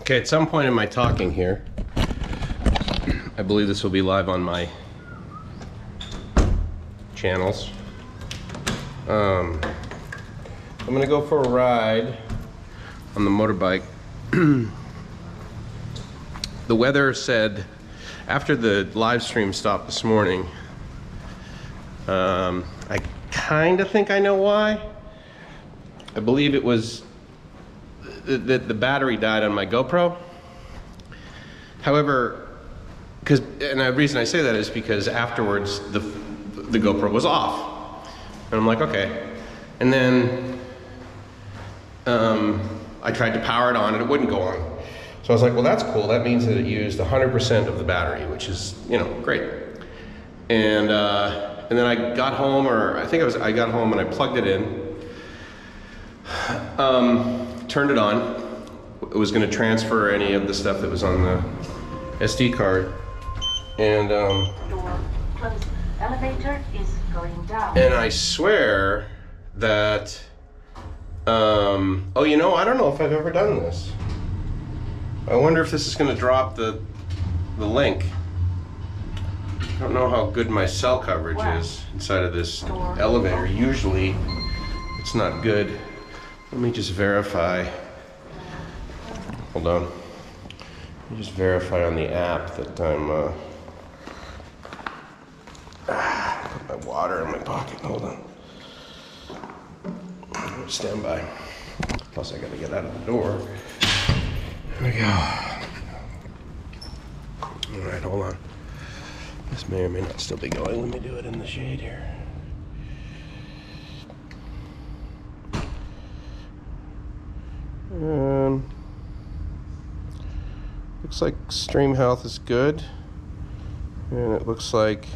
Okay, at some point in my talking here, I believe this will be live on my channels. I'm gonna go for a ride on the motorbike. The weather said, after the live stream stopped this morning, I kind of think I know why. I believe it was that the battery died on my GoPro. However, and the reason I say that is because afterwards the GoPro was off. And I'm like, okay. And then I tried to power it on and it wouldn't go on. So I was like, well, that's cool. That means that it used 100% of the battery, which is, you know, great. And then I got home, or I think I got home and I plugged it in. Turned it on. It was going to transfer any of the stuff that was on the SD card, and door closed. Elevator is going down. And I swear that oh, you know, I don't know if I've ever done this. I wonder if this is going to drop the link. I don't know how good my cell coverage is inside of this elevator. Usually it's not good. Let me just verify. Hold on. Let me just verify on the app that I'm put my water in my pocket. Hold on. Stand by. Plus I gotta get out of the door. There we go. Alright, hold on. This may or may not still be going. Let me do it in the shade here. Looks like stream health is good, and it looks like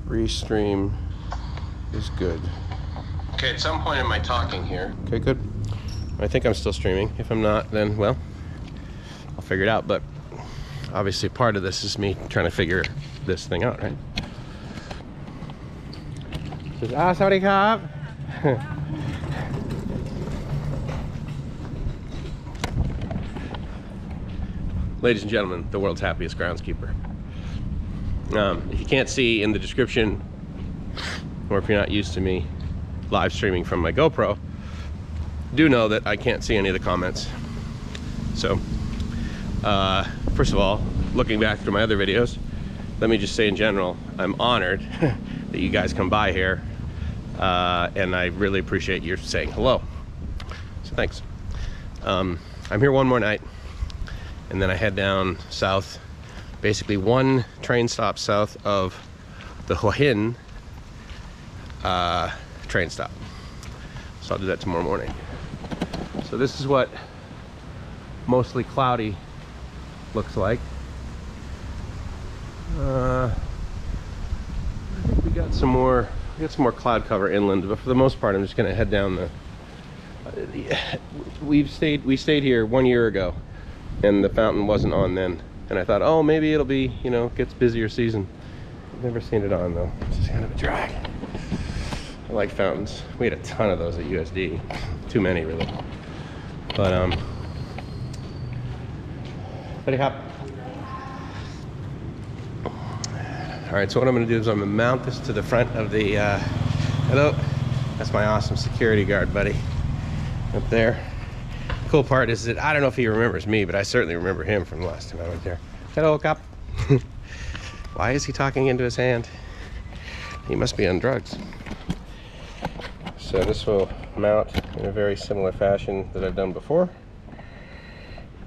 restream is good. Okay, at some point in my talking here. Okay, good. I think I'm still streaming. If I'm not, then, well, I'll figure it out. But obviously part of this is me trying to figure this thing out, right? Says, sorry, cop. Ladies and gentlemen, the world's happiest groundskeeper. If you can't see in the description, or if you're not used to me live streaming from my GoPro, do know that I can't see any of the comments. So, first of all, looking back through my other videos, let me just say in general, I'm honored that you guys come by here, and I really appreciate you saying hello. So thanks. I'm here one more night, and then I head down south, basically one train stop south of the Hua Hin train stop. So I'll do that tomorrow morning. So this is what mostly cloudy looks like. I think we got some more cloud cover inland, but for the most part I'm just gonna head down the we stayed here 1 year ago, and the fountain wasn't on then, and I thought, oh, maybe it'll be, you know, gets busier season. I've never seen it on though. It's just kind of a drag. I like fountains. We had a ton of those at USD. Too many, really. But ready, hop. All right, so what I'm gonna do is I'm gonna mount this to the front of the hello. That's my awesome security guard buddy up there. The cool part is that I don't know if he remembers me, but I certainly remember him from the last time I went there. Hello, cop. Why is he talking into his hand? He must be on drugs. So this will mount in a very similar fashion that I've done before.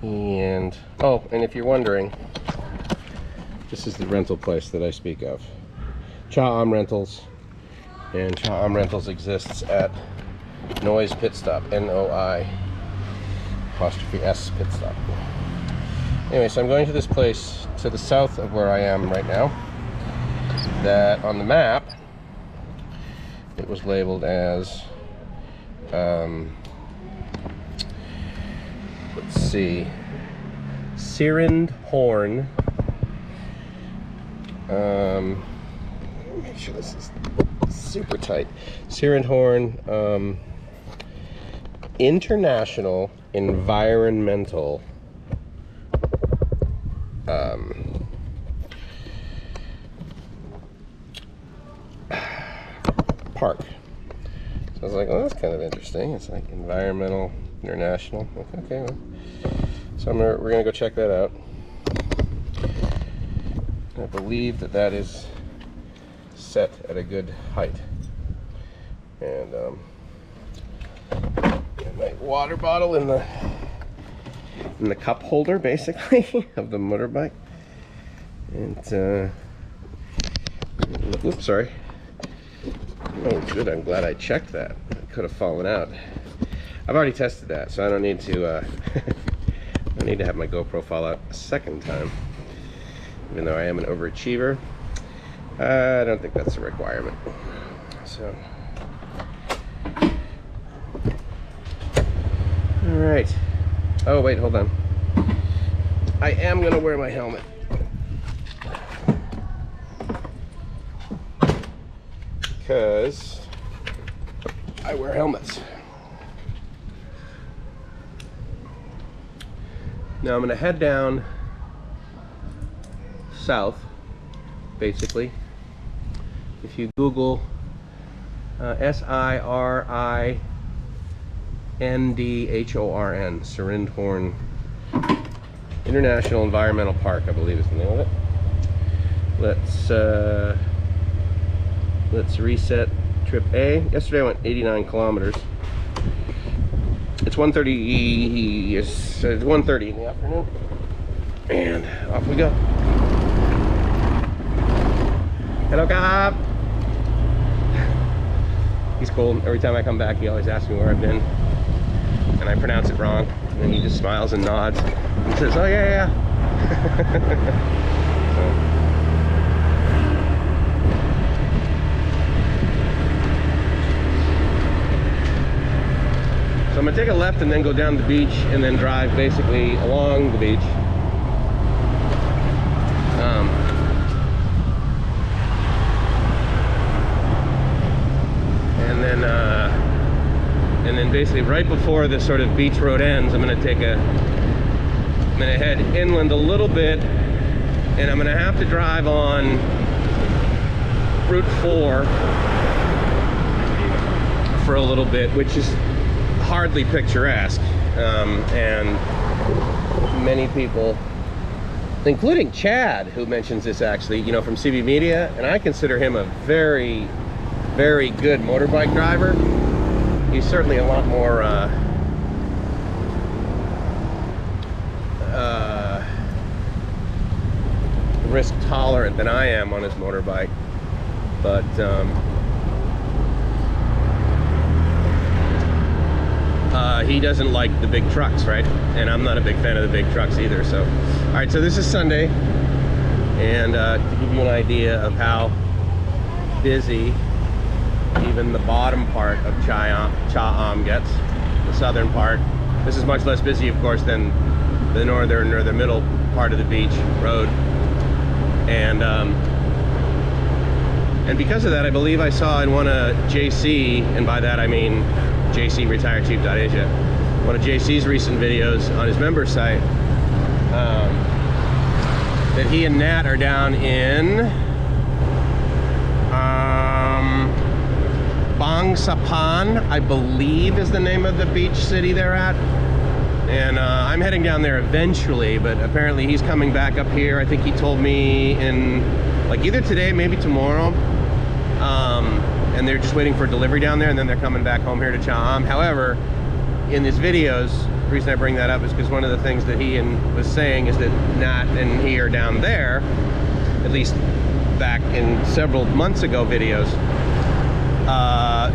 And, oh, and if you're wondering, this is the rental place that I speak of. Cha Am Rentals. And Cha Am Rentals exists at Noise Pit Stop, N-O-I apostrophe S Pit Stop. Anyway, so I'm going to this place to the south of where I am right now, that on the map it was labeled as let's see, SIRINDHORN. Make sure this is super tight. SIRINDHORN International Environmental Park. So I was like, oh, that's kind of interesting. It's like environmental, international. Okay, well. So we're gonna go check that out. I believe that is set at a good height. And my water bottle in the cup holder, basically, of the motorbike. And oops, sorry. Oh, good. I'm glad I checked that. It could have fallen out. I've already tested that, so I don't need to. I need to have my GoPro fall out a second time. Even though I am an overachiever, I don't think that's a requirement. So. All right. Oh wait, hold on. I am gonna wear my helmet. Because I wear helmets. Now I'm gonna head down south, basically. If you Google SIRINDHORN, SIRINDHORN International Environmental Park, I believe is the name of it. Let's reset trip A. Yesterday I went 89 kilometers. It's 1:30. It's 1:30 in the afternoon, and off we go. Hello, Cobb. He's cool. Every time I come back, he always asks me where I've been, and I pronounce it wrong, and then he just smiles and nods and says, "Oh yeah." So I'm gonna take a left and then go down the beach and then drive basically along the beach. And then basically right before this sort of beach road ends, I'm gonna head inland a little bit, and I'm gonna have to drive on Route 4 for a little bit, which is hardly picturesque, and many people, including Chad, who mentions this actually, you know, from CB Media, and I consider him a very, very good motorbike driver. He's certainly a lot more risk tolerant than I am on his motorbike, but he doesn't like the big trucks, right? And I'm not a big fan of the big trucks either. So, all right, so this is Sunday, and to give you an idea of how busy even the bottom part of Cha-Am gets, the southern part. This is much less busy, of course, than the northern or the middle part of the beach road. And because of that, I believe I saw in one of JC, and by that I mean JC retiredchief.asia, one of JC's recent videos on his member site, that he and Nat are down in Bangsapan, I believe is the name of the beach city they're at. And I'm heading down there eventually, but apparently he's coming back up here. I think he told me in like either today, maybe tomorrow. And they're just waiting for delivery down there, and then they're coming back home here to Cha-Am. However, in his videos, the reason I bring that up is because one of the things that he was saying is that Nat and he are down there, at least back in several months ago videos,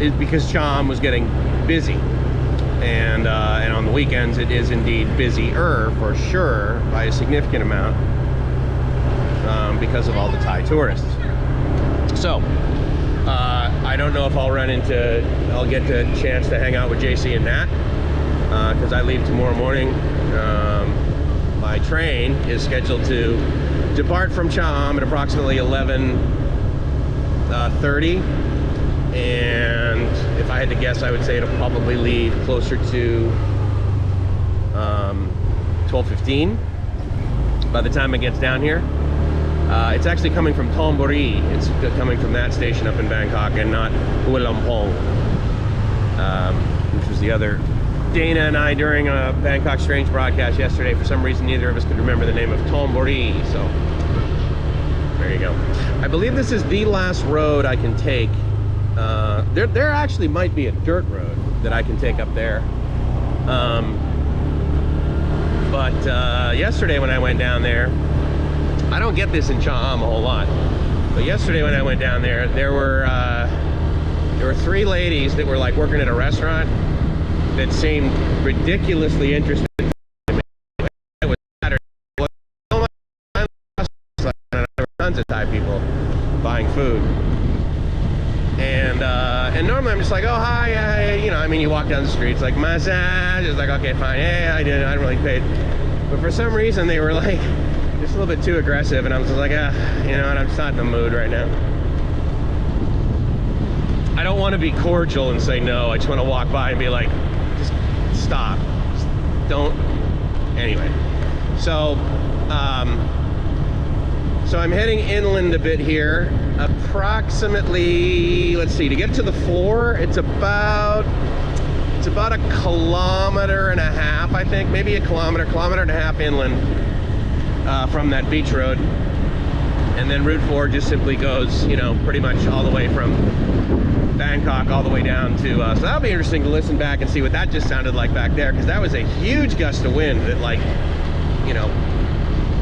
is because Cha-Am was getting busy. And on the weekends it is indeed busier for sure by a significant amount, because of all the Thai tourists. So I don't know if I'll get the chance to hang out with JC and Nat, because I leave tomorrow morning. My train is scheduled to depart from Cha-Am at approximately 11:30, And if I had to guess, I would say it'll probably leave closer to 12:15 by the time it gets down here. It's actually coming from Thonburi. It's coming from that station up in Bangkok, and not Hua which was the other. Dana and I, during a Bangkok Strange broadcast yesterday, for some reason neither of us could remember the name of Thonburi, so there you go. I believe this is the last road I can take. There actually might be a dirt road that I can take up there. But yesterday when I went down there, I don't get this in Cha Am a whole lot, but yesterday when I went down there, there were 3 ladies that were like working at a restaurant that seemed ridiculously interested in me. It was Saturday. There were tons of Thai people buying food, and normally I'm just like, oh hi, you know, I mean, you walk down the street, it's like massage. It's like, okay, fine, yeah, I don't really pay. But for some reason they were like just a little bit too aggressive, and I was just like, you know, and I'm just not in the mood right now. I don't want to be cordial and say no. I just want to walk by and be like, just stop. Just don't. Anyway, so I'm heading inland a bit here. Approximately, let's see, to get to the fore, it's about 1.5 kilometers, I think, maybe a kilometer and a half inland from that beach road. And then Route 4 just simply goes, you know, pretty much all the way from Bangkok all the way down to, so that'll be interesting to listen back and see what that just sounded like back there, because that was a huge gust of wind that, like, you know,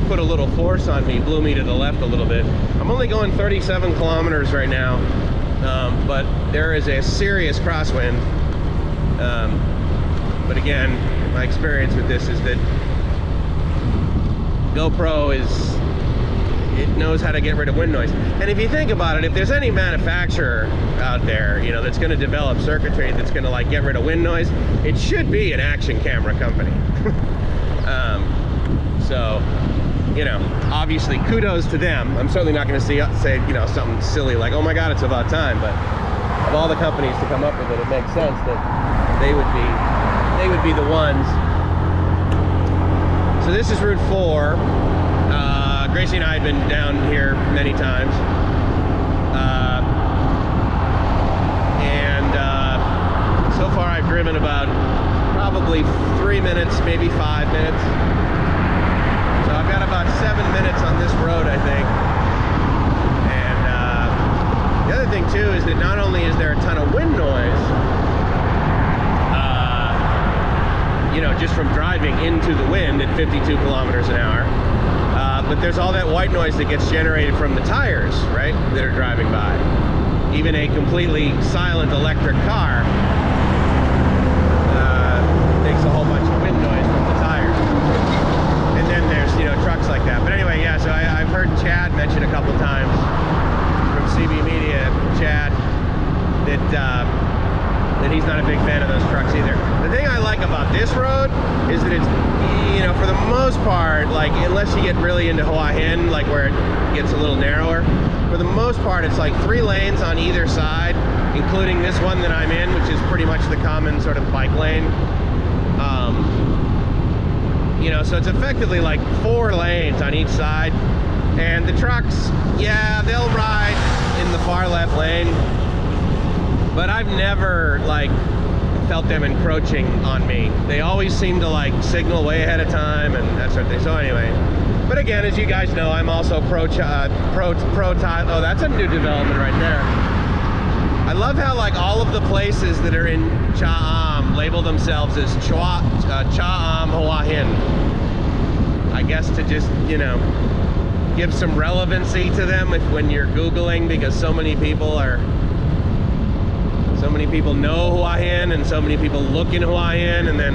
put a little force on me, blew me to the left a little bit. I'm only going 37 kilometers right now, but there is a serious crosswind. But again, my experience with this is that GoPro it knows how to get rid of wind noise. And if you think about it, if there's any manufacturer out there, you know, that's going to develop circuitry that's going to like get rid of wind noise, it should be an action camera company. So, you know, obviously kudos to them. I'm certainly not going to say, you know, something silly like, oh my God, it's about time. But of all the companies to come up with it, it makes sense that they would be the ones. So this is Route 4. Gracie and I had been down here many times. So far I've driven about probably 3 minutes, maybe 5 minutes. So I've got about 7 minutes on this road, I think. And the other thing too is that not only is there a ton of wind noise, you know, just from driving into the wind at 52 kilometers an hour, but there's all that white noise that gets generated from the tires, right, that are driving by. Even a completely silent electric car makes a whole bunch of wind noise from the tires. And then there's, you know, trucks like that. But anyway, yeah, so I've heard Chad mention a couple times from CB Media, Chad, that he's not a big fan of those trucks either. The thing I like about this road is that it's, you know, for the most part, like, unless you get really into Hua Hin, like where it gets a little narrower, for the most part, it's like 3 lanes on either side, including this one that I'm in, which is pretty much the common sort of bike lane. You know, so it's effectively like 4 lanes on each side. And the trucks, yeah, they'll ride in the far left lane, but I've never, like, felt them encroaching on me. They always seem to, like, signal way ahead of time and that sort of thing. So anyway, but again, as you guys know, I'm also pro Thai. Oh, that's a new development right there. I love how, like, all of the places that are in Cha Am label themselves as Cha Am Hua Hin. I guess to just, you know, give some relevancy to them when you're Googling, because so many people know Hua Hin and so many people look in Hua Hin, and then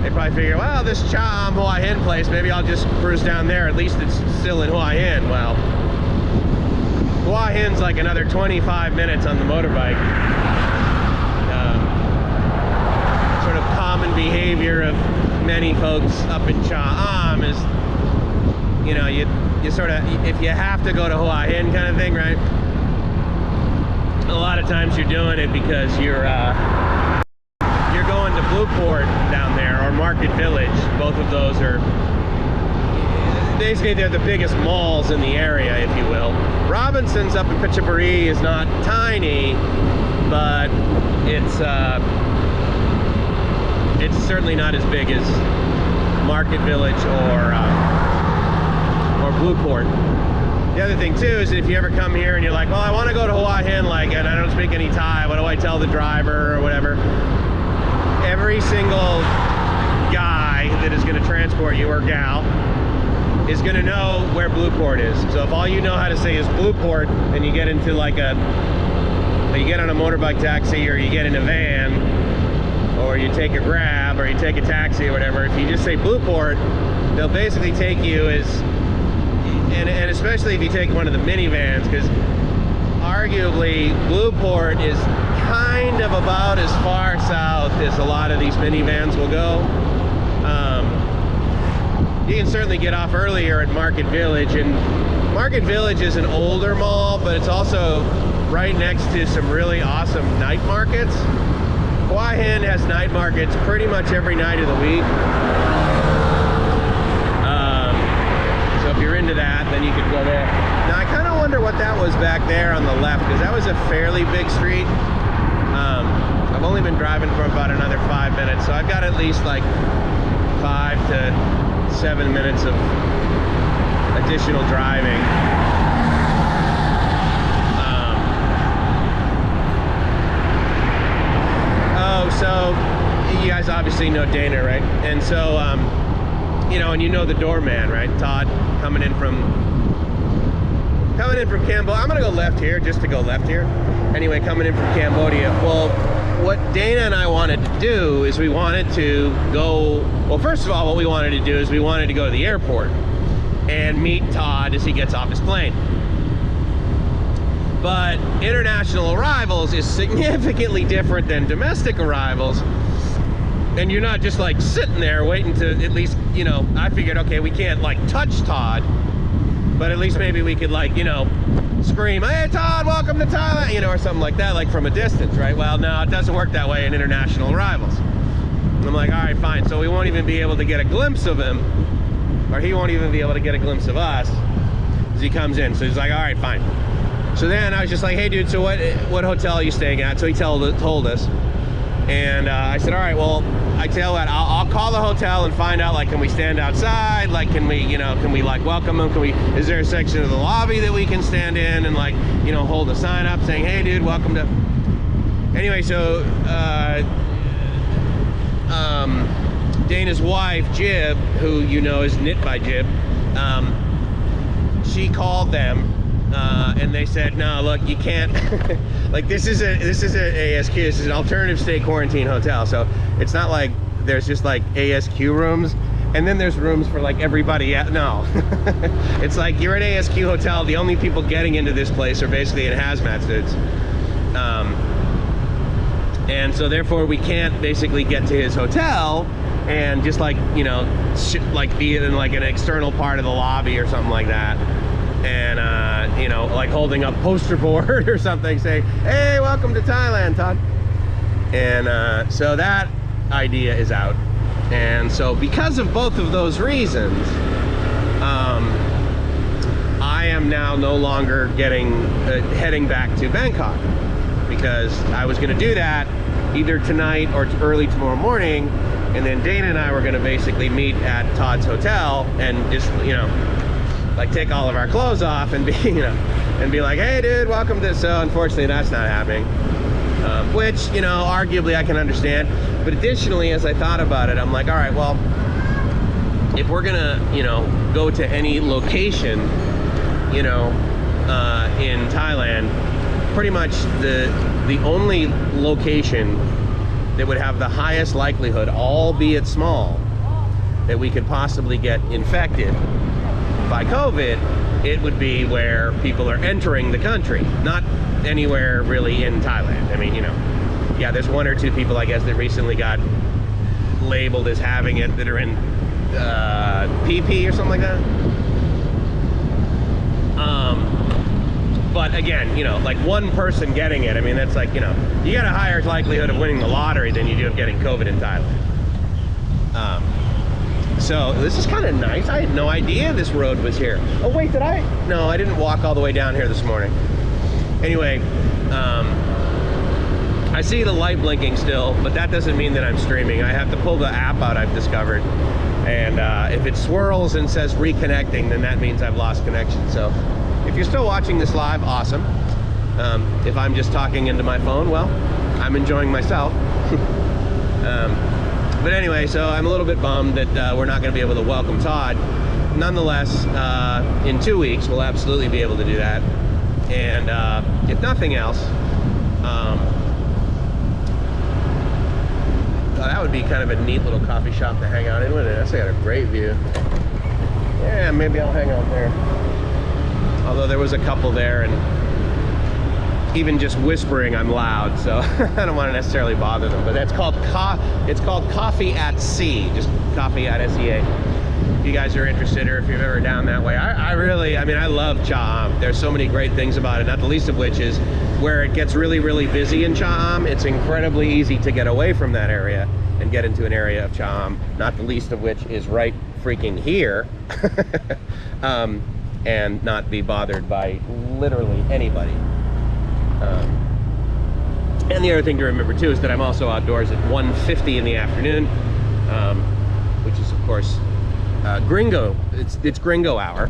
they probably figure, well, this Cha Am Hua Hin place, maybe I'll just cruise down there, at least it's still in Hua Hin. Well, Hua Hin's like another 25 minutes on the motorbike. Sort of common behavior of many folks up in Cha Am is, you know, you sort of, if you have to go to Hua Hin kind of thing, right? a lot of times you're doing it because you're going to Blueport down there, or Market Village. Both of those are basically, they're the biggest malls in the area, if you will. Robinson's up in Pitchaparee is not tiny, but it's certainly not as big as Market Village or Blueport. The other thing too is that if you ever come here and you're like, well, I want to go to Hua Hin, like, and I don't speak any Thai, what do I tell the driver or whatever? Every single guy that is going to transport you, or gal, is going to know where Blueport is. So if all you know how to say is Blueport, and you get into like you get on a motorbike taxi, or you get in a van, or you take a Grab, or you take a taxi or whatever, if you just say Blueport, they'll basically take you as, and especially if you take one of the minivans, because arguably Blueport is kind of about as far south as a lot of these minivans will go. You can certainly get off earlier at Market Village, and Market Village is an older mall, but it's also right next to some really awesome night markets. Hua Hin has night markets pretty much every night of the week. So if you're into that, then you could go there. Now I kind of wonder what that was back there on the left, because that was a fairly big street. I've only been driving for about another 5 minutes, so I've got at least like 5 to 7 minutes of additional driving. So you guys obviously know Dana, right? And so, you know, and you know the doorman, right? Todd, coming in from Cambodia. I'm gonna go left here, just to go left here. Anyway, coming in from Cambodia. Well, what Dana and I wanted to do is we wanted to go, well, first of all, what we wanted to do is we wanted to go to the airport and meet Todd as he gets off his plane. But international arrivals is significantly different than domestic arrivals. And you're not just like sitting there waiting to at least, you know, I figured, okay, we can't like touch Todd, but at least maybe we could like, you know, scream, hey Todd, welcome to Thailand, you know, or something like that, like from a distance, right? Well, no, it doesn't work that way in international arrivals. And I'm like, all right, fine. So we won't even be able to get a glimpse of him, or he won't even be able to get a glimpse of us as he comes in. So he's like, all right, fine. So then I was just like, hey dude, so what hotel are you staying at? So he told us. And I said, all right, well, I tell you what, I'll call the hotel and find out, like, can we stand outside? Like, can we, you know, can we like welcome them? Is there a section of the lobby that we can stand in and like, you know, hold a sign up saying, hey dude, welcome to. Anyway, so Dana's wife, Jib, who you know is Knit by Jib, she called them. And they said, no, look, you can't. Like, this is an ASQ. This is an alternative state quarantine hotel. So it's not like there's just like ASQ rooms and then there's rooms for like everybody. No, it's like you're an ASQ hotel. The only people getting into this place are basically in hazmat suits. And so therefore we can't basically get to his hotel and just like, you know, like be in like an external part of the lobby or something like that. And you know, like holding up poster board or something saying, hey, welcome to Thailand, Todd. And so that idea is out. And so because of both of those reasons, I am now no longer heading back to Bangkok, because I was going to do that either tonight or early tomorrow morning, and then Dana and I were going to basically meet at Todd's hotel and just, you know, like take all of our clothes off and be, you know, and be like, hey dude, welcome to. So unfortunately that's not happening, which, you know, arguably I can understand. But additionally, as I thought about it, I'm like, all right, well, if we're gonna, you know, go to any location, you know, in Thailand, pretty much the only location that would have the highest likelihood, albeit small, that we could possibly get infected by COVID, it would be where people are entering the country, not anywhere really in Thailand. I mean, you know, yeah, there's one or two people, I guess, that recently got labeled as having it that are in PP or something like that. But again, you know, like one person getting it, I mean, that's like, you know, you got a higher likelihood of winning the lottery than you do of getting COVID in Thailand. So this is kind of nice. I had no idea this road was here. Oh wait, did I? No, I didn't walk all the way down here this morning. Anyway, I see the light blinking still, but that doesn't mean that I'm streaming. I have to pull the app out, I've discovered. And if it swirls and says reconnecting, then that means I've lost connection. So if you're still watching this live, awesome. If I'm just talking into my phone, well, I'm enjoying myself. But anyway, so I'm a little bit bummed that we're not going to be able to welcome Todd. Nonetheless, in 2 weeks, we'll absolutely be able to do that. And if nothing else, that would be kind of a neat little coffee shop to hang out in, wouldn't it? That's got a great view. Yeah, maybe I'll hang out there. Although there was a couple there, and even just whispering, I'm loud, so I don't want to necessarily bother them. But that's called Coffee at Sea, just Coffee at SEA. If you guys are interested, or if you're ever down that way, I mean, I love Cha Am. There's so many great things about it, not the least of which is where it gets really, really busy in Cha Am. It's incredibly easy to get away from that area and get into an area of Cha Am, not the least of which is right freaking here, and not be bothered by literally anybody. And the other thing to remember too is that I'm also outdoors at 1:50 in the afternoon, which is of course Gringo. It's Gringo hour,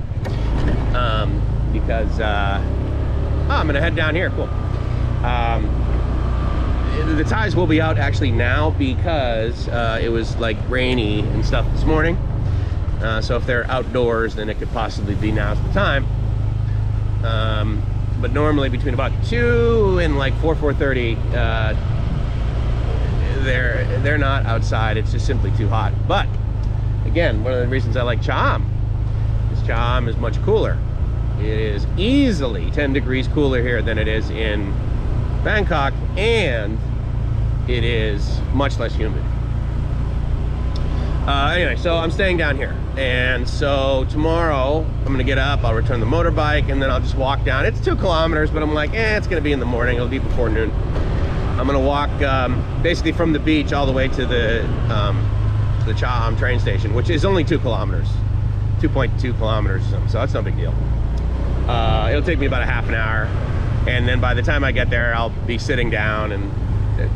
because I'm gonna head down here. Cool. The ties will be out actually now because it was like rainy and stuff this morning. So if they're outdoors, then it could possibly be now's the time. But normally between about 2 and like 4:30, they're not outside. It's just simply too hot. But again, one of the reasons I like Cha Am is Cha Am is much cooler. It is easily 10 degrees cooler here than it is in Bangkok, and it is much less humid. Anyway, so I'm staying down here, and so tomorrow I'm gonna get up, I'll return the motorbike, and then I'll just walk down. It's 2 kilometers, but I'm like, it's gonna be in the morning, it'll be before noon. I'm gonna walk basically from the beach all the way to the Cha Am train station, which is only 2 kilometers, 2.2 kilometers or something, so that's no big deal. It'll take me about a half an hour, and then by the time I get there, I'll be sitting down, and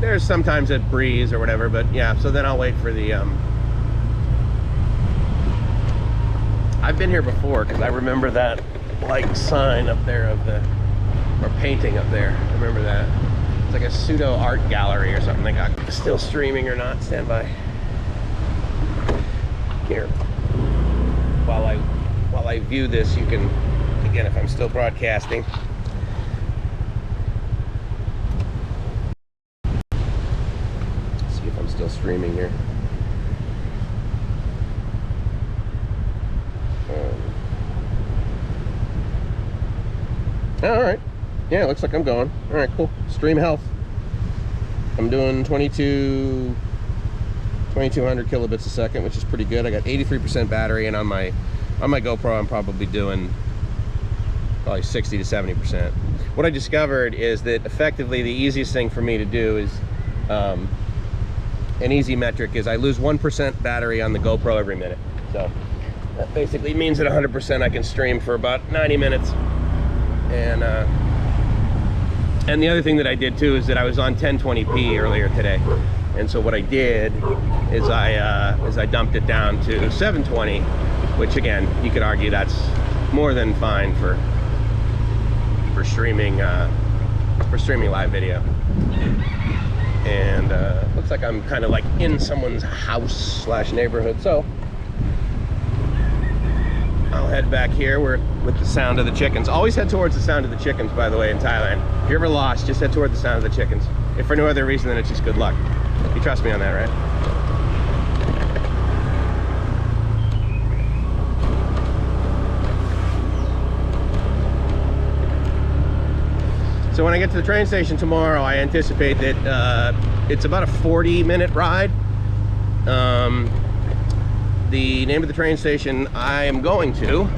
there's sometimes a breeze or whatever, but yeah, so then I'll wait for the I've been here before because I remember that like sign up there of the, or painting up there. I remember that. It's like a pseudo art gallery or something. They got still streaming or not. Stand by. Here. While I view this, you can, again, if I'm still broadcasting. Let's see if I'm still streaming here. All right, yeah, it looks like I'm going. All right, cool. Stream health. I'm doing 2200 kilobits a second, which is pretty good. I got 83% battery, and on my GoPro, I'm probably doing probably 60 to 70%. What I discovered is that effectively the easiest thing for me to do is an easy metric is I lose 1% battery on the GoPro every minute. So that basically means that 100% I can stream for about 90 minutes. And the other thing that I did too is that I was on 1020p earlier today, and so what I did is I dumped it down to 720, which again you could argue that's more than fine for streaming live video. And looks like I'm kind of like in someone's house / neighborhood, so I'll head back here with the sound of the chickens. Always head towards the sound of the chickens, by the way, in Thailand. If you're ever lost, just head toward the sound of the chickens. If for no other reason than it's just good luck. You trust me on that, right? So when I get to the train station tomorrow, I anticipate that it's about a 40-minute ride. The name of the train station I am going to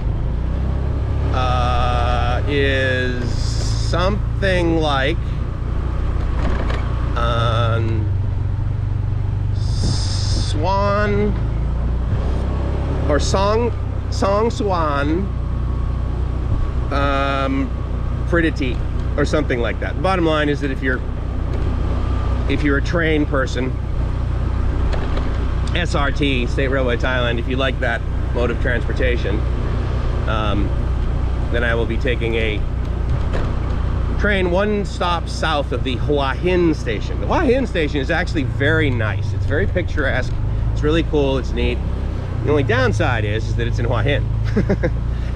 is something like Swan or Song Swan Pridity or something like that. The bottom line is that if you're a train person, SRT, State Railway Thailand, if you like that mode of transportation, then I will be taking a train one stop south of the Hua Hin station. The Hua Hin station is actually very nice. It's very picturesque. It's really cool. It's neat. The only downside is that it's in Hua Hin.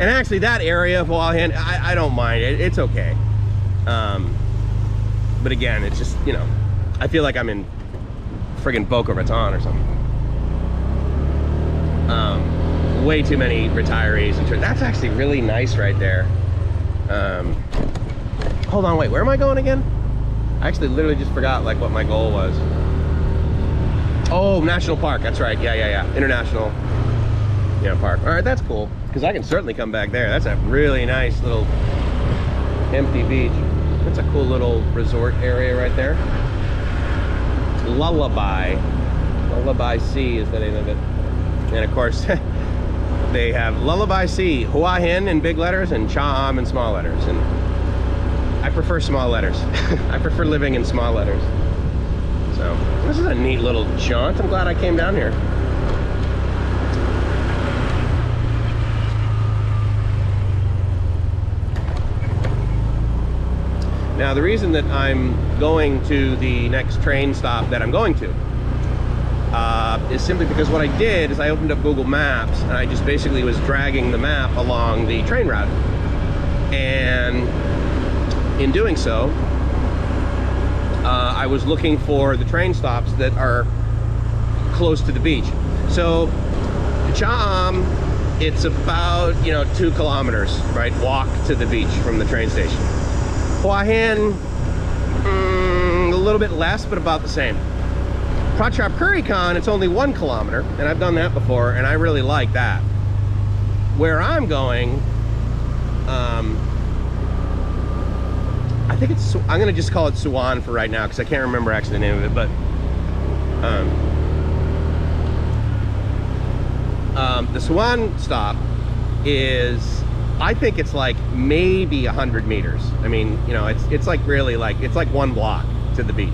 And actually that area of Hua Hin, I don't mind it. It's okay. But again, it's just, you know, I feel like I'm in friggin' Boca Raton or something. Way too many retirees. And that's actually really nice right there. Hold on, wait, where am I going again? I actually literally just forgot like what my goal was. Oh, National Park, that's right. Yeah. International, park. All right, that's cool. Because I can certainly come back there. That's a really nice little empty beach. That's a cool little resort area right there. Lullaby Sea is the name of it. And of course, they have Lullaby Sea, Hua Hin in big letters and Cha Am in small letters. And I prefer small letters. I prefer living in small letters. So this is a neat little jaunt. I'm glad I came down here. Now the reason that I'm going to the next train stop that I'm going to is simply because what I did is I opened up Google Maps and I just basically was dragging the map along the train route. And in doing so, I was looking for the train stops that are close to the beach. So Cha Am, it's about 2 kilometers, right, walk to the beach from the train station. Hua Hin, a little bit less, but about the same. Prachap Kurikan, it's only 1 kilometer, and I've done that before, and I really like that. Where I'm going, I think it's, I'm gonna just call it Suwon for right now, because I can't remember actually the name of it, but the Suwon stop is, I think it's like maybe 100 meters. I mean, it's like really like, it's like 1 block to the beach.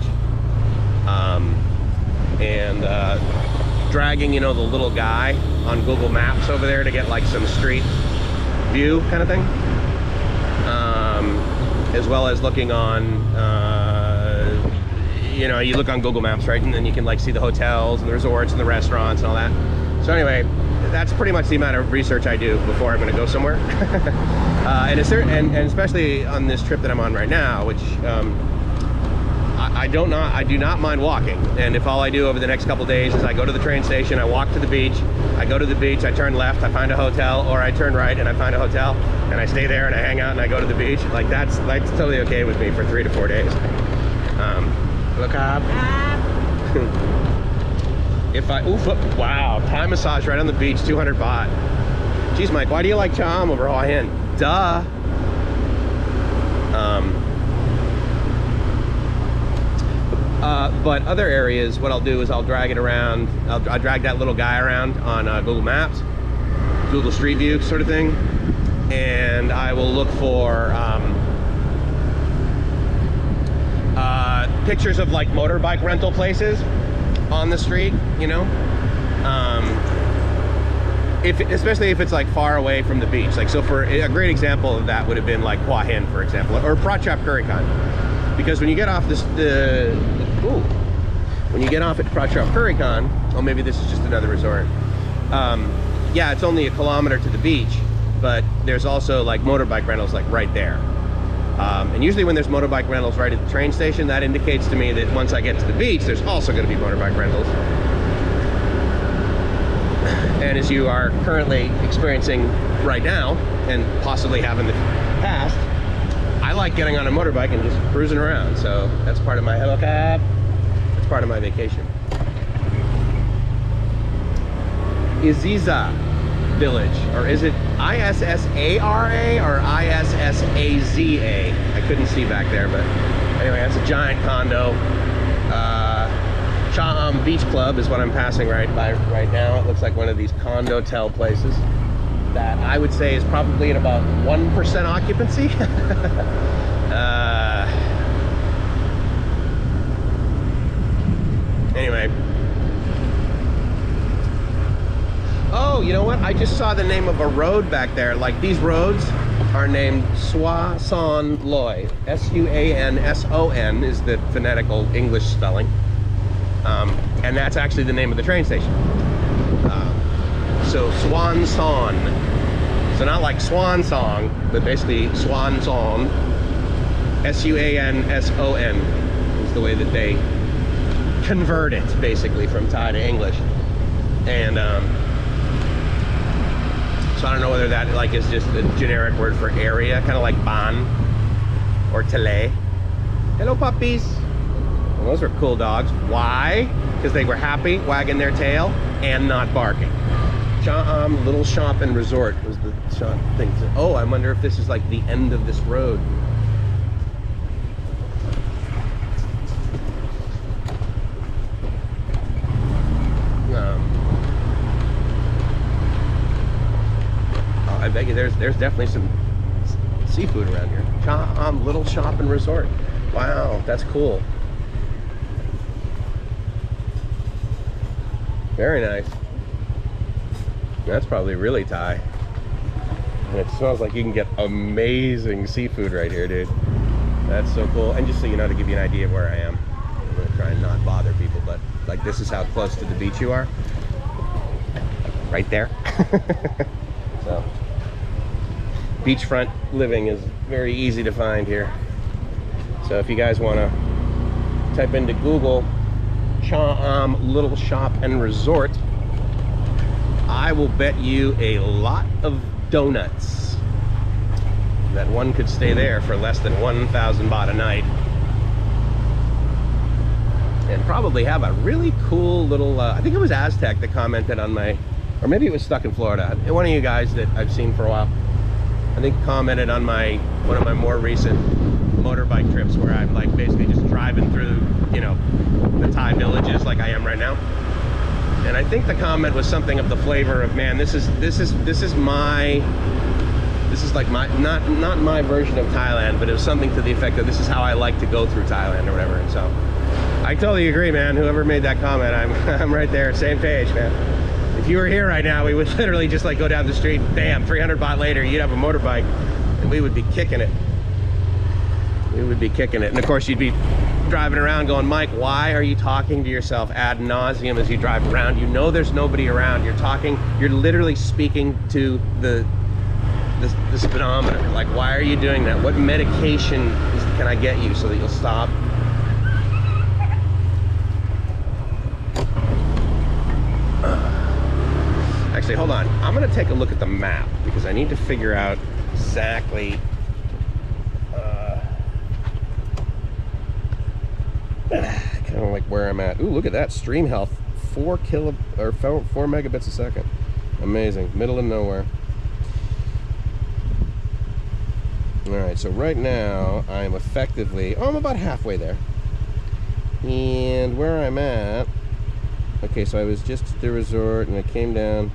Dragging, the little guy on Google Maps over there to get like some street view kind of thing. As well as looking on, you look on Google Maps, right? And then you can like see the hotels and the resorts and the restaurants and all that. So anyway, that's pretty much the amount of research I do before I'm going to go somewhere. And especially on this trip that I'm on right now, which I do not mind walking. And if all I do over the next couple days is I go to the train station, I walk to the beach, I go to the beach, I turn left, I find a hotel, or I turn right and I find a hotel, and I stay there and I hang out and I go to the beach, like that's totally okay with me for 3 to 4 days. Look up. If I, wow, Thai massage right on the beach, 200 baht. Geez, Mike, why do you like Cha Am over Hua Hin? Duh. But other areas, what I'll do is I'll drag it around. I'll drag that little guy around on Google Maps, Google Street View sort of thing, and I will look for pictures of like motorbike rental places on the street, especially if it's like far away from the beach. Like, so for a great example of that would have been like Hua Hin, for example, or Prachap Kurikan, because when you get off when you get off at Prachap Kurikan, oh, maybe this is just another resort. Yeah, it's only 1 kilometer to the beach, but there's also like motorbike rentals like right there. And usually when there's motorbike rentals right at the train station, that indicates to me that once I get to the beach, there's also going to be motorbike rentals. And as you are currently experiencing right now, and possibly have in the past, I like getting on a motorbike and just cruising around. So that's part of my helicopter. That's part of my vacation. Iziza Village, or is it Issara or Issaza? I couldn't see back there, but anyway, that's a giant condo. Beach Club is what I'm passing right by right now. It looks like one of these condo-tel places that I would say is probably at about 1% occupancy. Anyway. Oh, you know what? I just saw the name of a road back there. Like, these roads are named Soisson Loy. S-U-A-N-S-O-N is the phonetical English spelling. And that's actually the name of the train station. So Swan Song. So not like Swan Song, but basically Swan Song. S-U-A-N-S-O-N is the way that they convert it, basically, from Thai to English. And so I don't know whether that like is just a generic word for area, kind of like Ban or Tele. Hello, puppies. Well, those are cool dogs. Why? Because they were happy, wagging their tail, and not barking. Little Shop and Resort was the shop thing. Oh, I wonder if this is like the end of this road. Oh, I bet you there's definitely some seafood around here. Little Shop and Resort. Wow, that's cool. Very nice. That's probably really Thai. And it smells like you can get amazing seafood right here, dude. That's so cool. And just so you know, to give you an idea of where I am, I'm gonna try and not bother people, but like this is how close to the beach you are. Right there. So, beachfront living is very easy to find here. So if you guys wanna type into Google Little Shop and Resort, I will bet you a lot of donuts that one could stay there for less than 1,000 baht a night and probably have a really cool little I think it was Aztec that commented on my, or maybe it was Stuck in Florida, one of you guys that I've seen for a while, I think commented on one of my more recent motorbike trips where I'm like basically just driving through, you know, the Thai villages like I am right now. And I think the comment was something of the flavor of, man, this is like my not my version of Thailand, but it was something to the effect of this is how I like to go through Thailand or whatever. And so I totally agree, man. Whoever made that comment, I'm right there, same page, man. If you were here right now, we would literally just like go down the street, bam, 300 baht later, you'd have a motorbike, and we would be kicking it. We would be kicking it. And of course you'd be driving around going, Mike, why are you talking to yourself ad nauseum as you drive around? You know there's nobody around. You're talking, you're literally speaking to the speedometer. Like, why are you doing that? What medication can I get you so that you'll stop? Actually, hold on. I'm gonna take a look at the map because I need to figure out exactly kind of like where I'm at. Ooh, look at that stream health, 4 megabits a second. Amazing. Middle of nowhere. All right, so right now I'm effectively, I'm about halfway there. And where I'm at, okay, so I was just at the resort and I came down.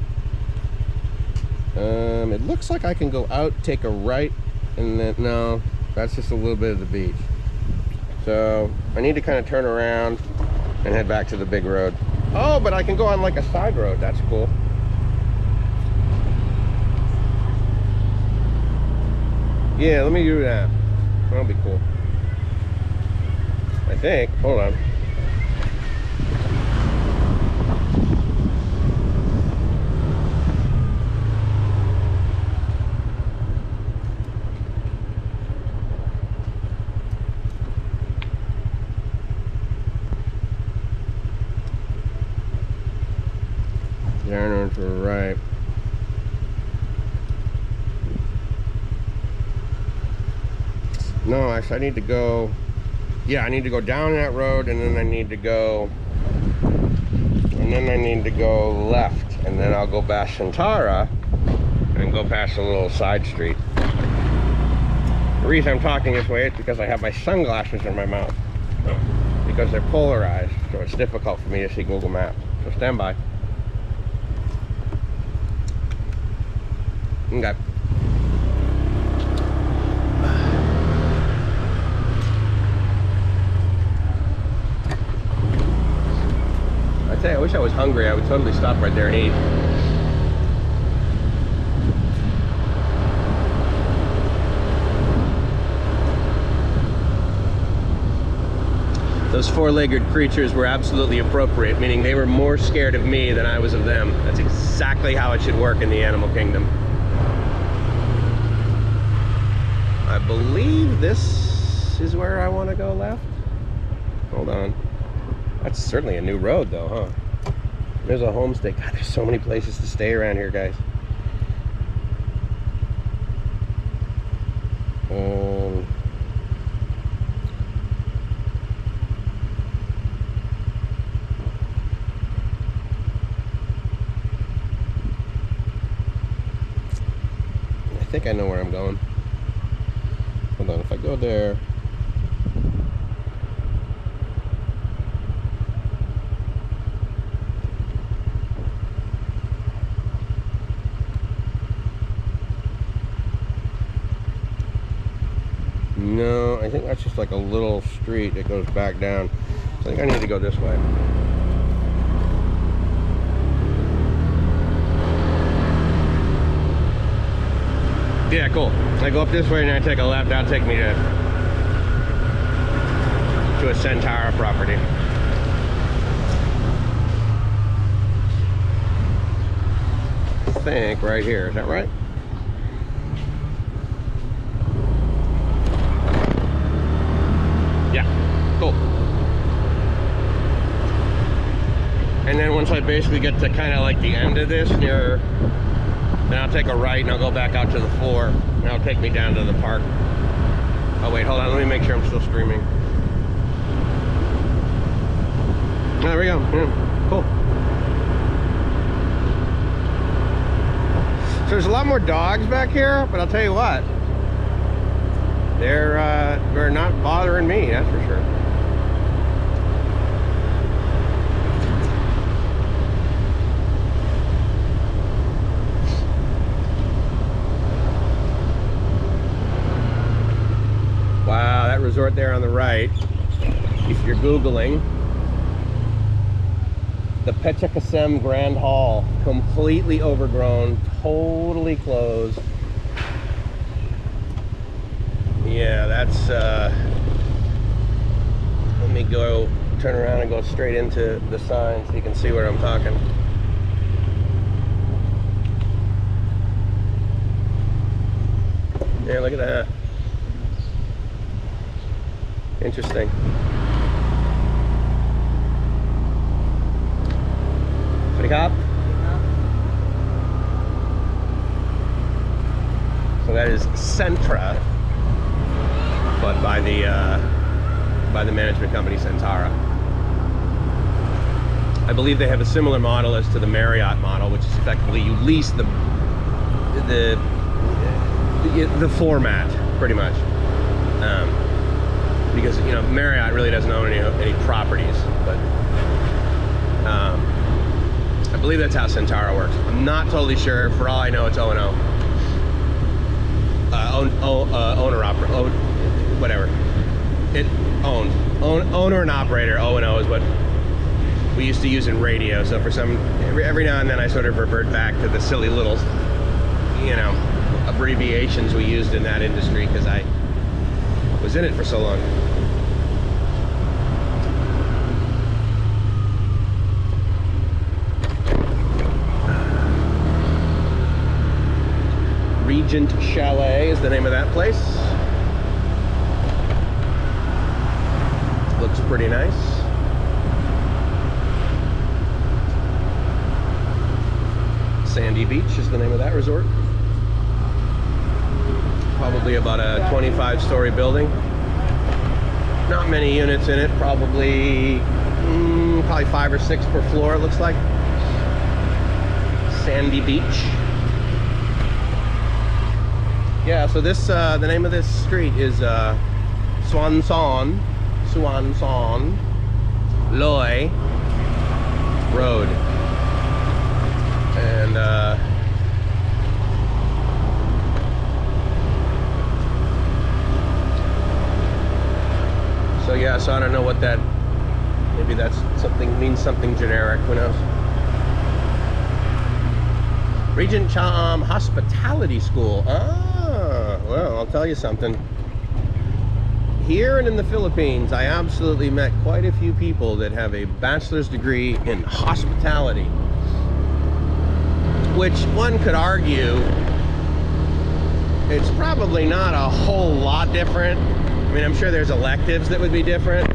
It looks like I can go out, take a right, and then, no, that's just a little bit of the beach. So I need to kind of turn around and head back to the big road. Oh, but I can go on like a side road. That's cool. Yeah, let me do that. That'll be cool. I think. Hold on. Down to the right. No, actually I need to go, yeah, I need to go down that road and then I need to go left and then I'll go past Shantara and go past a little side street. The reason I'm talking this way is because I have my sunglasses in my mouth, because they're polarized, so it's difficult for me to see Google Maps. So stand by. Okay. I tell you, I wish I was hungry. I would totally stop right there and eat. Those four-legged creatures were absolutely appropriate, meaning they were more scared of me than I was of them. That's exactly how it should work in the animal kingdom. I believe this is where I want to go left. Hold on. That's certainly a new road though, huh? There's a homestay. God, there's so many places to stay around here, guys. I think I know where I'm going. Hold on, if I go there. No, I think that's just like a little street that goes back down. I think I need to go this way. Yeah, cool. I go up this way and I take a left. That'll take me to a Sentara property. I think right here. Is that right? Yeah, cool. And then once I basically get to kind of like the end of this near, then I'll take a right and I'll go back out to the fore, and that'll take me down to the park. Oh wait, hold on, let me make sure I'm still streaming. There we go. Yeah, cool. So there's a lot more dogs back here, but I'll tell you what, they're not bothering me, that's for sure. Wow, that resort there on the right, if you're Googling, the Pechakasem Grand Hall, completely overgrown, totally closed. Yeah, that's, let me go, turn around and go straight into the sign so you can see where I'm talking. Yeah, look at that. Interesting. Cop. So that is Sentra, but by the management company Sentara. I believe they have a similar model as to the Marriott model, which is effectively you lease the format pretty much, because you know Marriott really doesn't own any properties, but. I believe that's how Sentara works. I'm not totally sure. For all I know, it's O&O. Owner operator, whatever. It owned. Owner and operator. O&O is what we used to use in radio. So for some, every now and then I sort of revert back to the silly little, you know, abbreviations we used in that industry because I was in it for so long. Regent Chalet is the name of that place. Looks pretty nice. Sandy Beach is the name of that resort. Probably about a 25-story building. Not many units in it, probably 5 or 6 per floor it looks like. Sandy Beach. Yeah, so this, the name of this street is Swanson Loy Road. And so yeah, so I don't know what that, maybe that's something, means something generic, who knows. Regent Cham Hospitality School. Ah, well, I'll tell you something. Here and in the Philippines, I absolutely met quite a few people that have a bachelor's degree in hospitality, which one could argue it's probably not a whole lot different. I mean, I'm sure there's electives that would be different,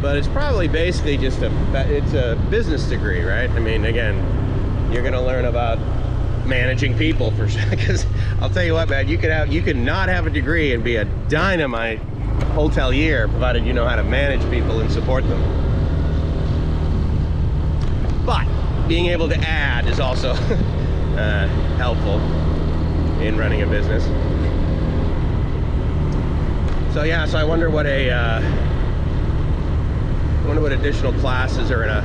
but it's probably basically just it's a business degree, right? I mean, again, you're gonna learn about managing people for sure, because I'll tell you what, man, you could not have a degree and be a dynamite hotelier, provided you know how to manage people and support them. But being able to add is also helpful in running a business. So yeah, so I wonder what additional classes are in a.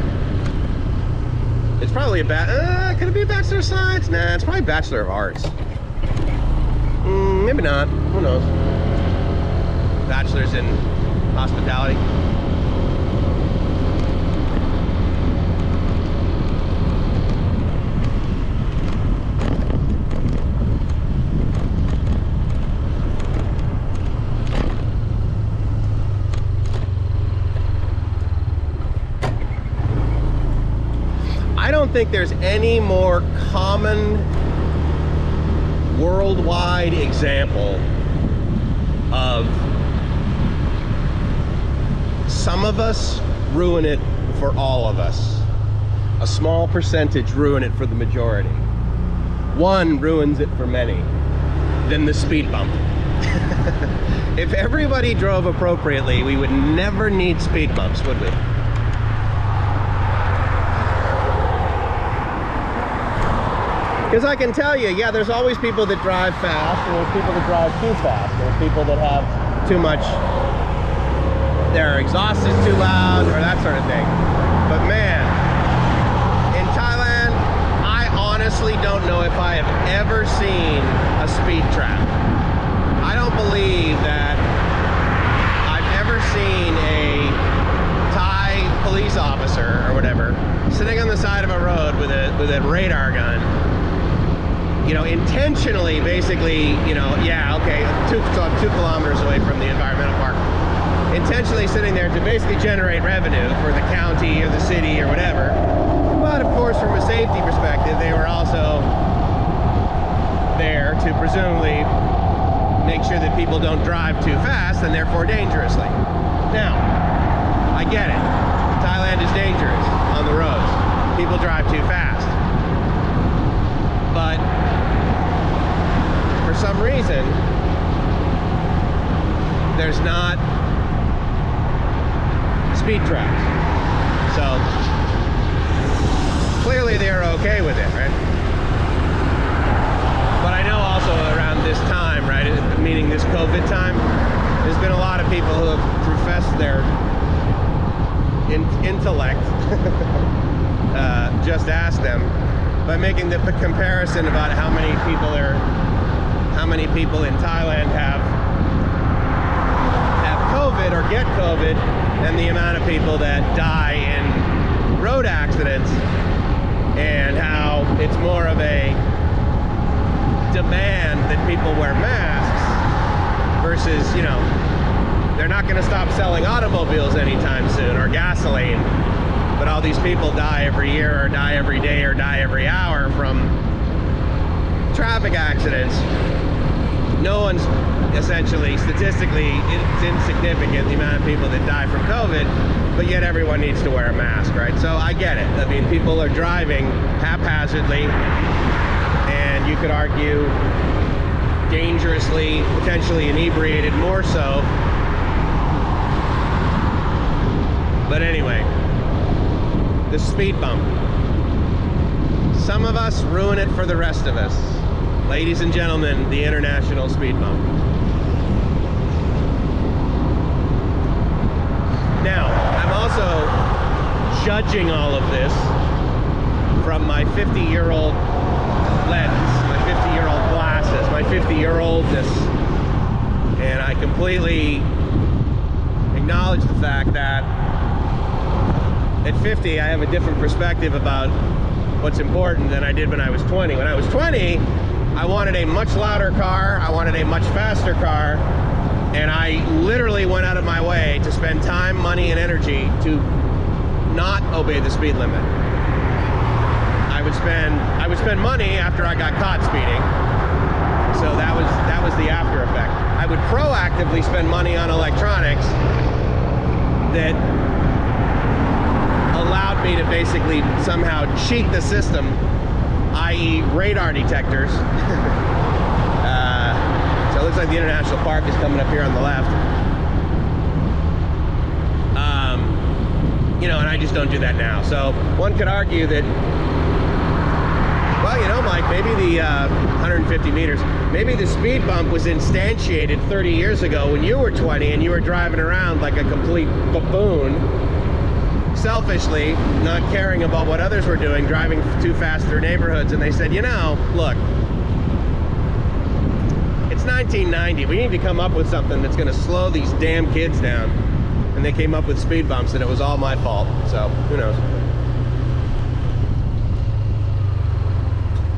It's probably could it be a Bachelor of Science? Nah, it's probably Bachelor of Arts. Maybe not, who knows. Bachelor's in hospitality. I don't think there's any more common worldwide example of some of us ruin it for all of us. A small percentage ruin it for the majority. One ruins it for many. Then the speed bump. If everybody drove appropriately, we would never need speed bumps, would we? Because I can tell you, yeah, there's always people that drive fast, and there's people that drive too fast. There's people that have too much, their exhaust is too loud, or that sort of thing. But man, in Thailand, I honestly don't know if I have ever seen a speed trap. I don't believe that I've ever seen a Thai police officer, or whatever, sitting on the side of a road with a radar gun, you know, intentionally, basically, you know, yeah, okay, so I'm 2 kilometers away from the environmental park, intentionally sitting there to basically generate revenue for the county or the city or whatever. But of course, from a safety perspective, they were also there to presumably make sure that people don't drive too fast and therefore dangerously. Now, I get it. Thailand is dangerous on the roads. People drive too fast. But for some reason, there's not speed traps. So clearly they're okay with it, right? But I know also around this time, right, meaning this COVID time, there's been a lot of people who have professed their intellect, just ask them, by making the comparison about how many people in Thailand have COVID or get COVID, and the amount of people that die in road accidents, and how it's more of a demand that people wear masks versus, you know, they're not going to stop selling automobiles anytime soon, or gasoline, but all these people die every year, or die every day, or die every hour from traffic accidents. No one's, essentially, statistically, it's insignificant, the amount of people that die from COVID, but yet everyone needs to wear a mask, right? So I get it. I mean, people are driving haphazardly, and you could argue dangerously, potentially inebriated more so. But anyway, the speed bump. Some of us ruin it for the rest of us. Ladies and gentlemen, the international speed bump. Now, I'm also judging all of this from my 50-year-old lens, my 50-year-old glasses, my 50-year-oldness, and I completely acknowledge the fact that at 50 I have a different perspective about what's important than I did when I was 20. When I was 20, I wanted a much louder car, I wanted a much faster car, and I literally went out of my way to spend time, money, and energy to not obey the speed limit. I would spend money after I got caught speeding, so that was the after effect. I would proactively spend money on electronics that allowed me to basically somehow cheat the system, i.e. radar detectors. So it looks like the International Park is coming up here on the left. You know, and I just don't do that now. So one could argue that, well, you know, Mike, maybe the 150 meters, maybe the speed bump was instantiated 30 years ago when you were 20 and you were driving around like a complete buffoon, selfishly, not caring about what others were doing, driving too fast through neighborhoods, and they said, you know, look, it's 1990, we need to come up with something that's going to slow these damn kids down. And they came up with speed bumps, and it was all my fault, so who knows.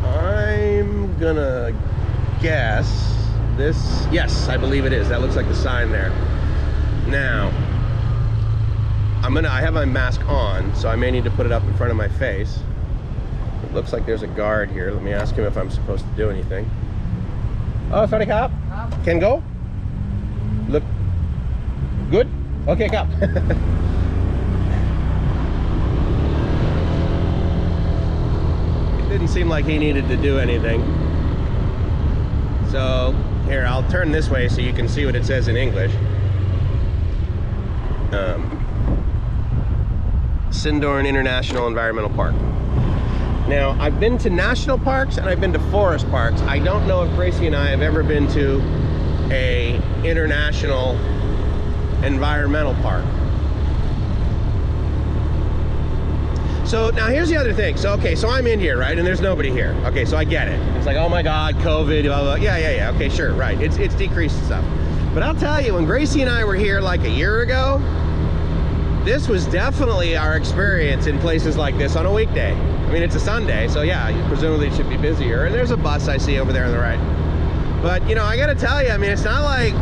I'm gonna guess this, yes, I believe it is. That looks like the sign there. Now, I have my mask on, so I may need to put it up in front of my face. It looks like there's a guard here. Let me ask him if I'm supposed to do anything. Oh, sorry, cop. Can go? Look good? Okay, cop. It didn't seem like he needed to do anything. So, here, I'll turn this way so you can see what it says in English. SIRINDHORN International Environmental Park. Now, I've been to national parks and I've been to forest parks. I don't know if Gracie and I have ever been to a international environmental park. So now here's the other thing. So okay, so I'm in here, right? And there's nobody here. Okay, so I get it. It's like, oh my God, COVID, blah, blah. Yeah. Okay, sure, right. It's decreased stuff. But I'll tell you, when Gracie and I were here like a year ago, this was definitely our experience in places like this on a weekday. I mean, it's a Sunday, so yeah, presumably it should be busier. And there's a bus I see over there on the right. But you know, I gotta tell you, I mean, it's not like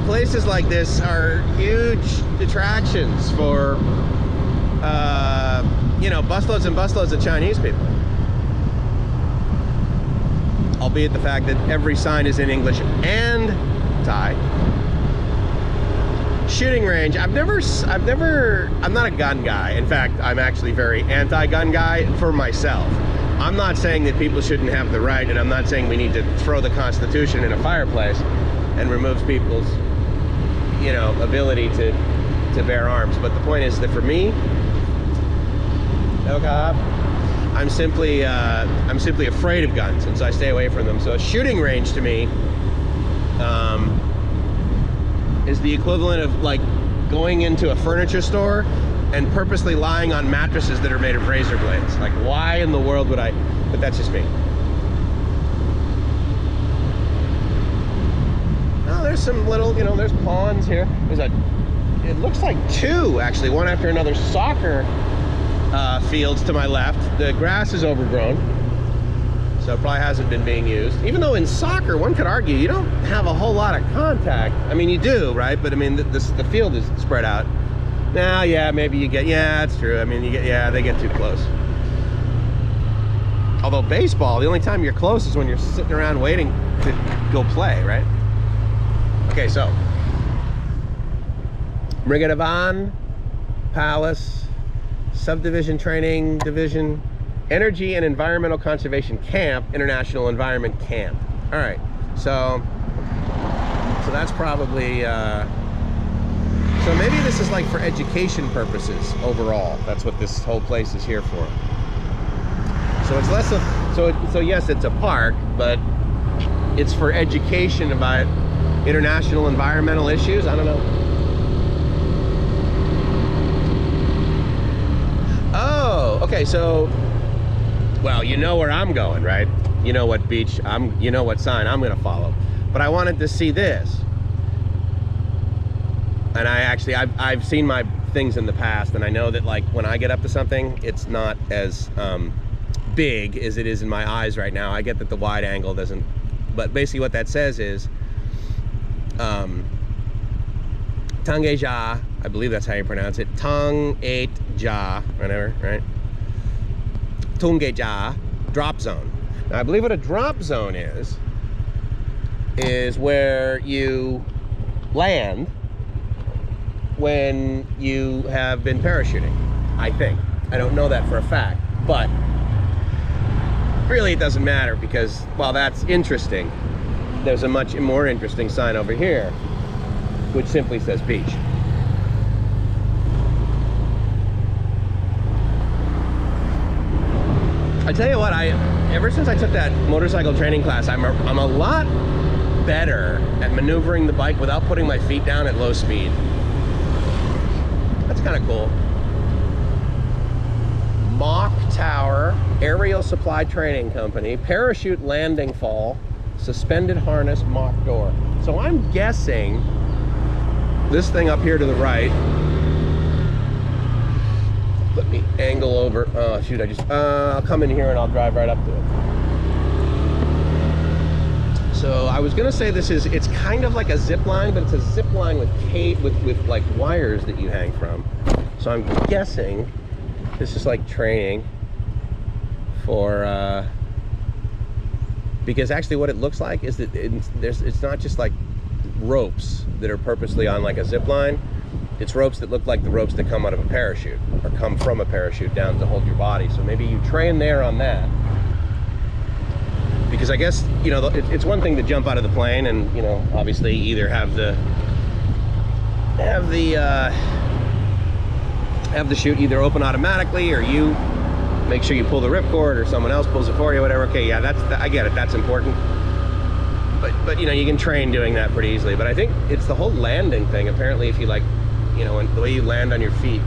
places like this are huge attractions for, you know, busloads and busloads of Chinese people. Albeit the fact that every sign is in English and Thai. Shooting range, I'm not a gun guy. In fact, I'm actually very anti-gun guy for myself. I'm not saying that people shouldn't have the right, and I'm not saying we need to throw the Constitution in a fireplace and remove people's, you know, ability to bear arms. But the point is that for me, I'm simply afraid of guns, and so I stay away from them. So a shooting range to me is the equivalent of like going into a furniture store and purposely lying on mattresses that are made of razor blades. Like, why in the world would I? But that's just me. Oh, there's some little, you know, there's ponds here. It looks like two, actually, one after another, soccer fields to my left. The grass is overgrown, so it probably hasn't been being used. Even though in soccer, one could argue, you don't have a whole lot of contact. I mean, you do, right? But I mean, the field is spread out. Now, yeah, maybe you get, yeah, that's true. I mean, they get too close. Although baseball, the only time you're close is when you're sitting around waiting to go play, right? Okay, so Mrigadavan Palace, Subdivision Training Division, Energy and Environmental Conservation Camp, International Environment Camp. All right, so that's probably, so maybe this is like for education purposes overall. That's what this whole place is here for. So it's less of, so yes, it's a park, but it's for education about international environmental issues. I don't know. Oh, okay, so, well, you know where I'm going, right? You know what beach you know what sign I'm gonna follow. But I wanted to see this. And I've seen my things in the past, and I know that like when I get up to something, it's not as big as it is in my eyes right now. I get that the wide angle doesn't, but basically what that says is Tangeja, I believe that's how you pronounce it, Tangeja, whatever, right? Tungeja, drop zone. Now I believe what a drop zone is where you land when you have been parachuting, I think. I don't know that for a fact, but really it doesn't matter, because while that's interesting, there's a much more interesting sign over here which simply says beach. I tell you what, ever since I took that motorcycle training class, I'm a lot better at maneuvering the bike without putting my feet down at low speed. That's kind of cool. Mock Tower Aerial Supply Training Company, parachute landing fall, suspended harness, mock door. So I'm guessing this thing up here to the right, let me angle over, oh shoot, I'll come in here and I'll drive right up to it. So I was gonna say it's kind of like a zip line, but it's a zip line with like wires that you hang from. So I'm guessing this is like training for, because actually what it looks like is that it's not just like ropes that are purposely on like a zip line. It's ropes that look like the ropes that come out of a parachute or come from a parachute down to hold your body. So maybe you train there on that. Because I guess, you know, it's one thing to jump out of the plane and, you know, obviously either have the chute either open automatically, or you make sure you pull the ripcord, or someone else pulls it for you, whatever. Okay, yeah, I get it, that's important. But you know, you can train doing that pretty easily. But I think it's the whole landing thing. Apparently, if you like, you know, the way you land on your feet.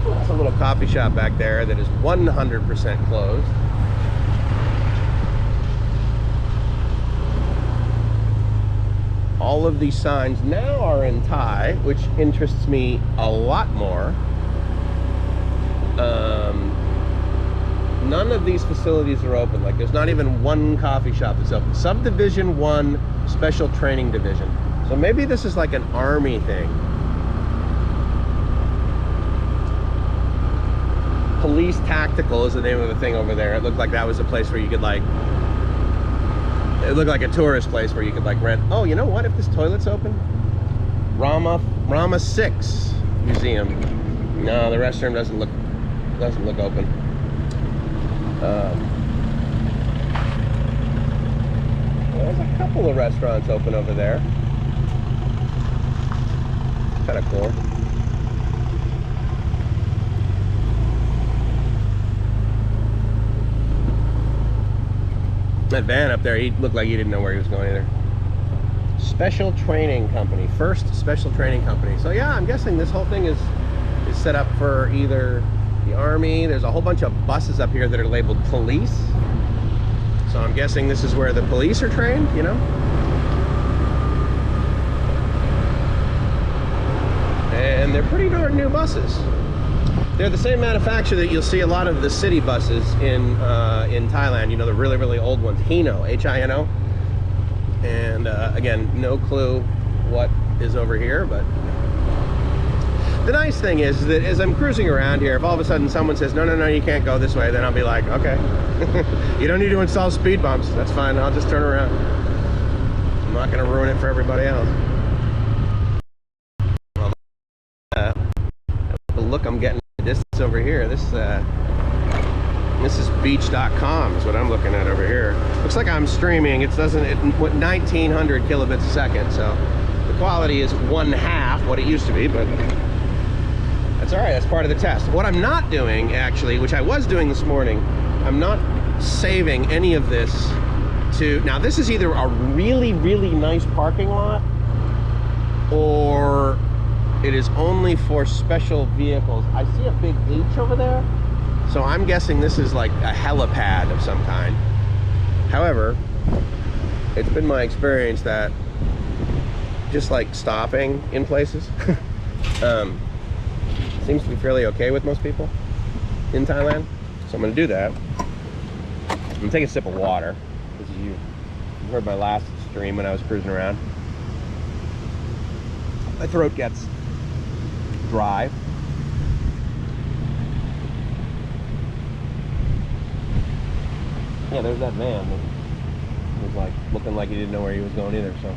There's a little coffee shop back there that is 100% closed. All of these signs now are in Thai, which interests me a lot more. None of these facilities are open. Like, there's not even one coffee shop that's open. Subdivision 1 Special Training Division. So maybe this is like an army thing. Police Tactical is the name of the thing over there. It looked like that was a place where you could like, it looked like a tourist place where you could like rent. Oh, you know what? If this toilet's open, Rama 6 Museum. No, the restroom doesn't look open. There's a couple of restaurants open over there. Kind of cool. That van up there, he looked like he didn't know where he was going either. Special Training Company, First Special Training Company. So yeah, I'm guessing this whole thing is set up for either the Army. There's a whole bunch of buses up here that are labeled police. So I'm guessing this is where the police are trained, you know? And they're pretty darn new buses. They're the same manufacturer that you'll see a lot of the city buses in Thailand. You know, the really, really old ones. Hino, H-I-N-O. And again, no clue what is over here, but the nice thing is that as I'm cruising around here, if all of a sudden someone says, no, no, no, you can't go this way, then I'll be like, okay. You don't need to install speed bumps. That's fine. I'll just turn around. I'm not going to ruin it for everybody else. Well, the look I'm getting at the distance over here, this is beach.com is what I'm looking at over here. Looks like I'm streaming. It 1900 kilobits a second, so the quality is 1/2 what it used to be, but that's all right. That's part of the test. What I'm not doing, actually, which I was doing this morning, I'm not saving any of this to, now this is either a really, really nice parking lot, or it is only for special vehicles. I see a big H over there, so I'm guessing this is like a helipad of some kind. However, it's been my experience that just like stopping in places seems to be fairly okay with most people in Thailand. So I'm gonna do that. I'm gonna take a sip of water, because you heard my last stream when I was cruising around. My throat gets dry. Yeah, there's that van that was like looking like he didn't know where he was going either. So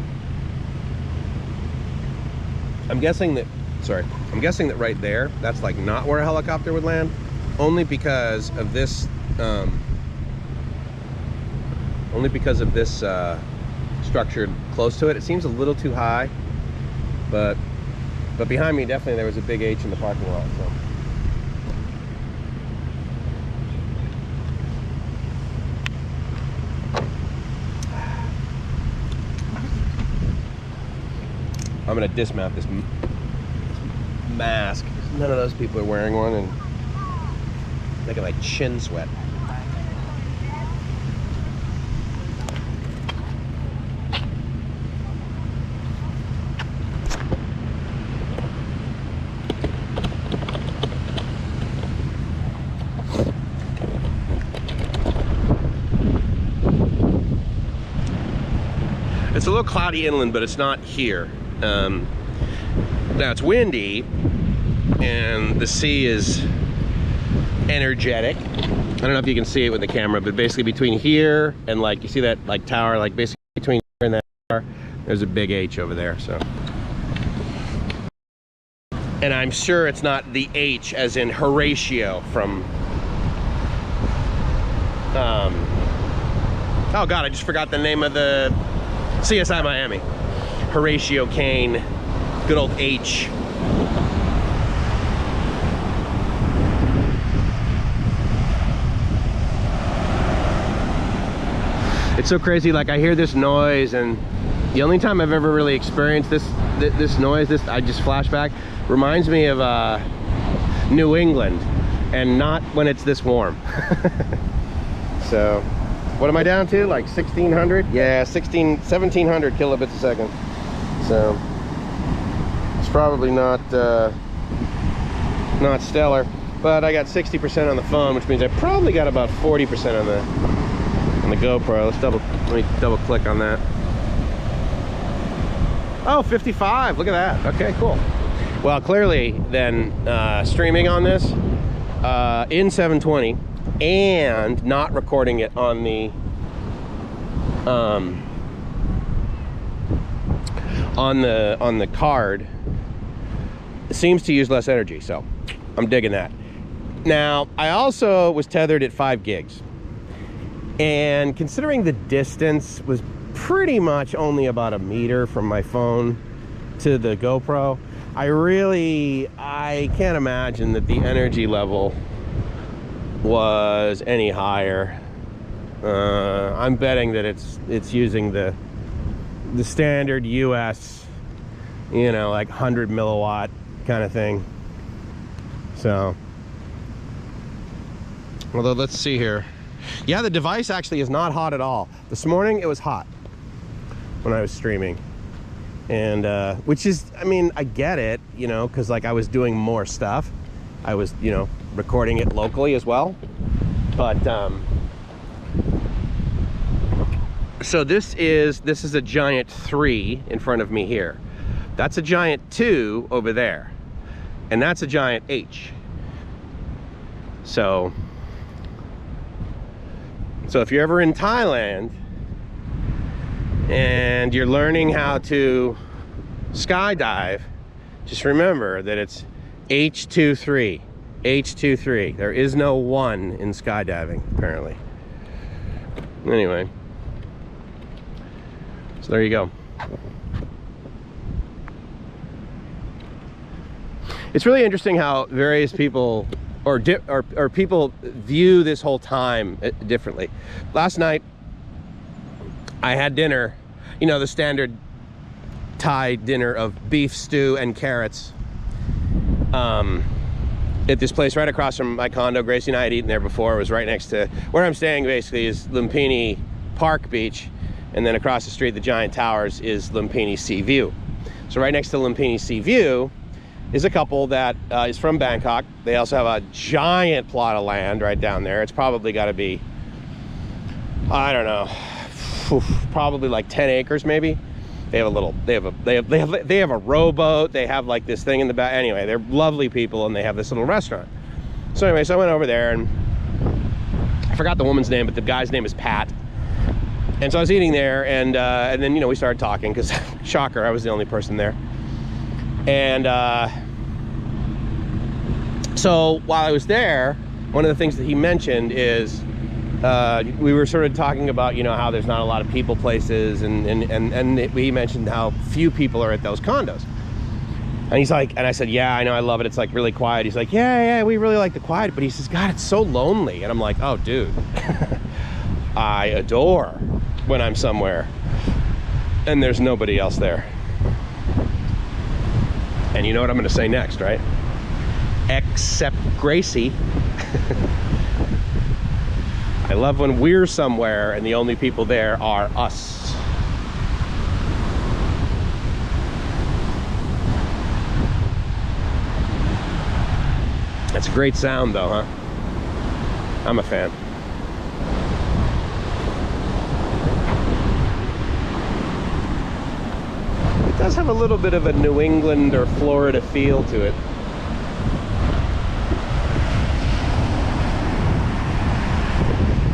I'm guessing that, I'm guessing that right there, that's like not where a helicopter would land, only because of this structure close to it. It seems a little too high, but behind me definitely there was a big H in the parking lot. So I'm gonna dismount this mask. None of those people are wearing one, and making my chin sweat. It's a little cloudy inland, but it's not here. Now it's windy and the sea is energetic. I don't know if you can see it with the camera, but basically between here and like, you see that like tower, like basically between here and that tower, there's a big H over there. So, and I'm sure it's not the H as in Horatio from oh god, I just forgot the name of the CSI Miami. Horatio Kane, good old H. It's so crazy, like I hear this noise, and the only time I've ever really experienced this noise, I just flashback, reminds me of New England, and not when it's this warm. So what am I down to, like 1600? Yeah, 1700 kilobits a second. So it's probably not stellar, but I got 60% on the phone, which means I probably got about 40% on the GoPro. Let me double click on that. Oh, 55, look at that. Okay, cool. Well, clearly then streaming on this in 720 and not recording it on the on the card seems to use less energy, so I'm digging that. Now, I also was tethered at 5 gigs, and considering the distance was pretty much only about a meter from my phone to the GoPro, I can't imagine that the energy level was any higher. I'm betting that it's using the standard US, you know, like 100 milliwatt kind of thing. So, although let's see here. Yeah, the device actually is not hot at all. This morning it was hot when I was streaming, and which is, I mean, I get it, you know, because like I was doing more stuff. I was, you know, recording it locally as well, but so this is a giant 3 in front of me here. That's a giant 2 over there, and that's a giant H. So if you're ever in Thailand and you're learning how to skydive, just remember that it's H23. H23. There is no 1 in skydiving, apparently. Anyway, so there you go. It's really interesting how various people or people view this whole time differently. Last night I had dinner, you know, the standard Thai dinner of beef stew and carrots at this place right across from my condo. Gracie and I had eaten there before. It was right next to where I'm staying. Basically is Lumpini Park Beach, and then across the street, the giant towers, is Lumpini Sea View. So right next to Lumpini Sea View is a couple that is from Bangkok. They also have a giant plot of land right down there. It's probably got to be, I don't know, probably like 10 acres maybe. They have a little, they have a rowboat. They have like this thing in the back. Anyway, they're lovely people, and they have this little restaurant. So anyway, so I went over there, and I forgot the woman's name, but the guy's name is Pat. And so I was eating there, and then, you know, we started talking, because shocker, I was the only person there. And so while I was there, one of the things that he mentioned is we were sort of talking about, you know, how there's not a lot of people places, and he mentioned how few people are at those condos. And he's like, and I said, yeah, I know, I love it. It's like really quiet. He's like, yeah, we really like the quiet. But he says, God, it's so lonely. And I'm like, oh, dude, I adore when I'm somewhere and there's nobody else there. And you know what I'm going to say next, right? Except Gracie. I love when we're somewhere and the only people there are us. That's a great sound though, huh? I'm a fan. It does have a little bit of a New England or Florida feel to it.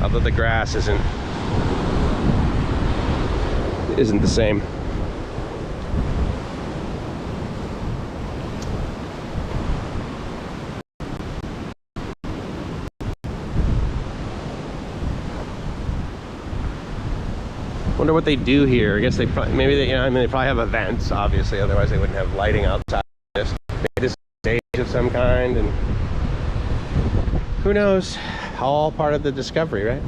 Although the grass isn't the same. Wonder what they do here. I guess they probably, maybe they, you know, I mean, they probably have events, obviously, otherwise they wouldn't have lighting outside this. Maybe this is a stage of some kind, and who knows? All part of the discovery, right?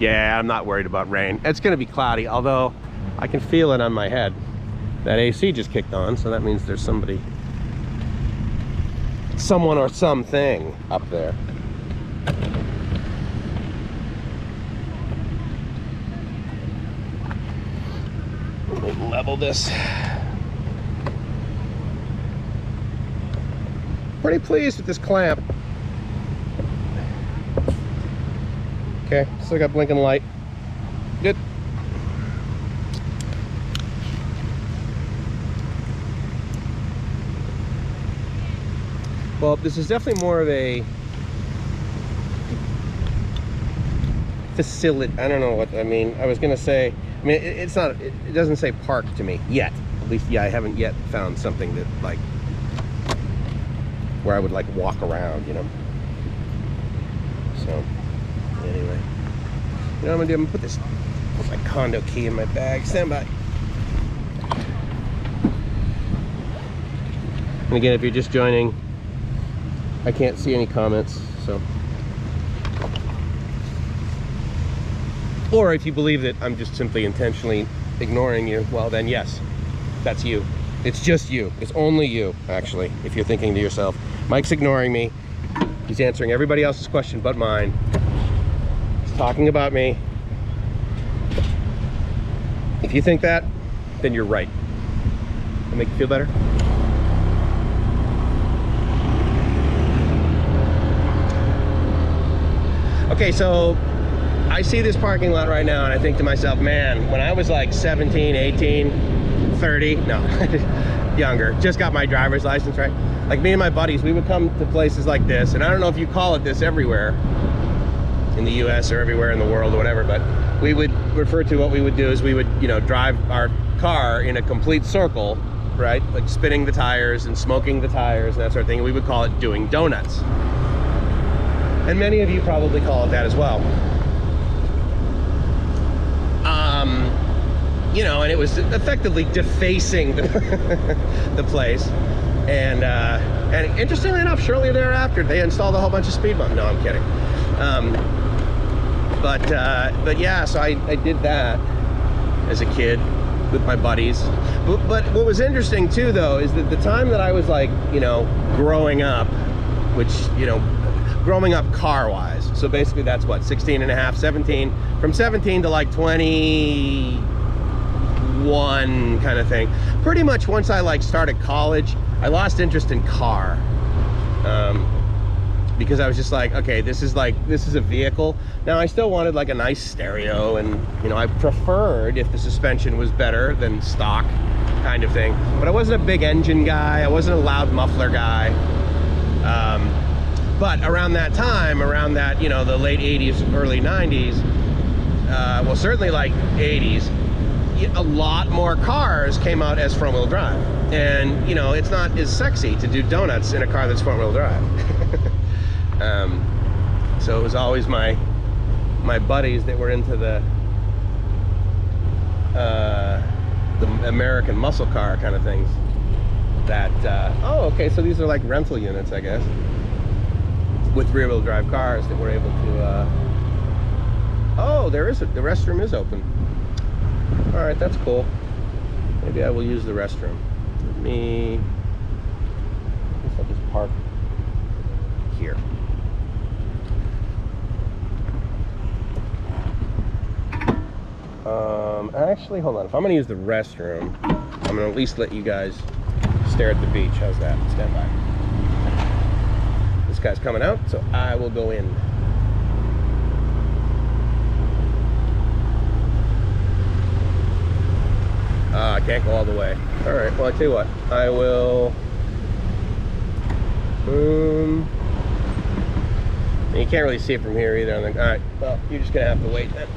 Yeah, I'm not worried about rain. It's gonna be cloudy, although I can feel it on my head. That AC just kicked on, so that means there's someone or something up there. Level this. Pretty pleased with this clamp. Okay, still got blinking light. Good. Well, this is definitely more of a facility. I don't know what I mean. I was gonna say, I mean, it's not, it doesn't say park to me yet. At least, yeah, I haven't yet found something that, like, where I would, like, walk around, you know? So, anyway. You know what I'm gonna do? I'm gonna put my condo key in my bag. Stand by. And again, if you're just joining, I can't see any comments, so. Or if you believe that I'm just simply intentionally ignoring you, well then yes, that's you. It's just you. It's only you, actually, if you're thinking to yourself, Mike's ignoring me. He's answering everybody else's question but mine. He's talking about me. If you think that, then you're right. That make you feel better? Okay, so I see this parking lot right now and I think to myself, man, when I was like 17, 18, 30, no, younger, just got my driver's license, right? Like me and my buddies, we would come to places like this, and I don't know if you call it this everywhere in the US or everywhere in the world or whatever, but we would refer to what we would do is we would, you know, drive our car in a complete circle, right? Like spinning the tires and smoking the tires and that sort of thing. And we would call it doing donuts. And many of you probably call it that as well. You know, and it was effectively defacing the place. And interestingly enough, shortly thereafter, they installed a whole bunch of speed bumps. No, I'm kidding. But yeah, so I did that as a kid with my buddies. But what was interesting too, though, is that the time that I was like, you know, growing up, which, you know, growing up car-wise, so basically that's what, 16 and a half, 17, from 17 to like 21 kind of thing. Pretty much once I like started college, I lost interest in car. Because I was just like, okay, this is a vehicle. Now I still wanted like a nice stereo, and you know, I preferred if the suspension was better than stock kind of thing. But I wasn't a big engine guy. I wasn't a loud muffler guy. But around that time, around that, you know, the late 80s, early 90s, well, certainly like 80s, a lot more cars came out as front-wheel drive. And, you know, it's not as sexy to do donuts in a car that's front-wheel drive. So it was always my buddies that were into the American muscle car kind of things that, oh, okay, so these are like rental units, I guess, with rear-wheel drive cars that were able to, oh, the restroom is open. All right, that's cool. Maybe I will use the restroom. I guess I'll just park here. Actually, hold on. If I'm gonna use the restroom, I'm gonna at least let you guys stare at the beach. How's that? Stand by. This guy's coming out, so I will go in. I can't go all the way. All right, well, I tell you what, I will, you can't really see it from here either. All right, well, you're just gonna have to wait then.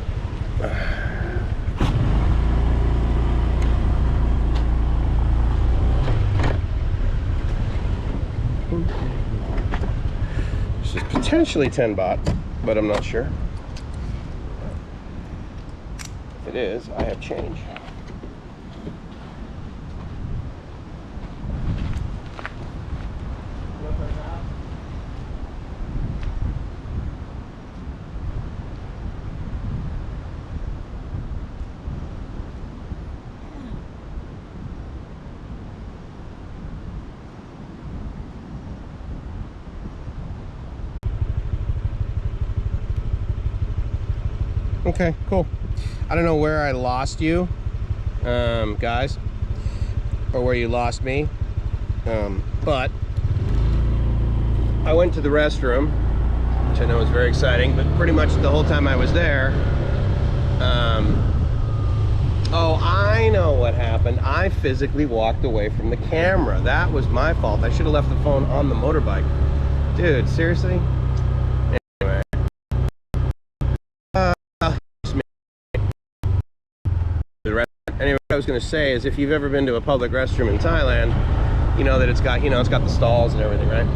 This is potentially 10 baht, but I'm not sure. If it is, I have change. Okay, cool. I don't know where I lost you, guys, or where you lost me, but I went to the restroom, which I know is very exciting, but pretty much the whole time I was there, oh, I know what happened. I physically walked away from the camera. That was my fault. I should have left the phone on the motorbike. Dude, seriously? Anyway, what I was going to say is, if you've ever been to a public restroom in Thailand, you know that it's got, you know, it's got the stalls and everything, right?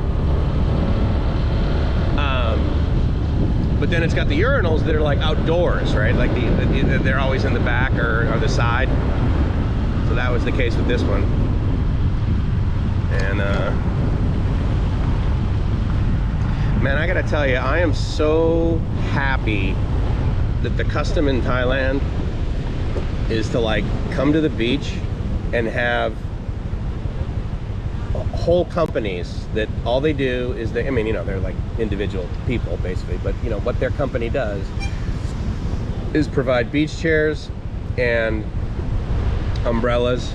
But then it's got the urinals that are like outdoors, right? Like they're always in the back or the side. So that was the case with this one. And man, I gotta tell you, I am so happy that the custom in Thailand is to like come to the beach and have whole companies that all they do is I mean, you know, they're like individual people basically, but you know, what their company does is provide beach chairs and umbrellas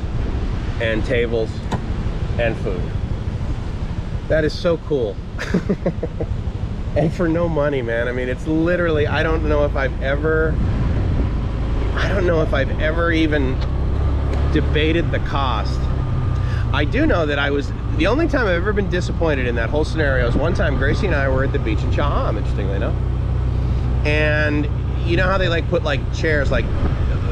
and tables and food. That is so cool. And for no money, man. I mean, it's literally, I don't know if I've ever even debated the cost. I do know that the only time I've ever been disappointed in that whole scenario is one time Gracie and I were at the beach in Chaham, interestingly enough. And you know how they like put like chairs, like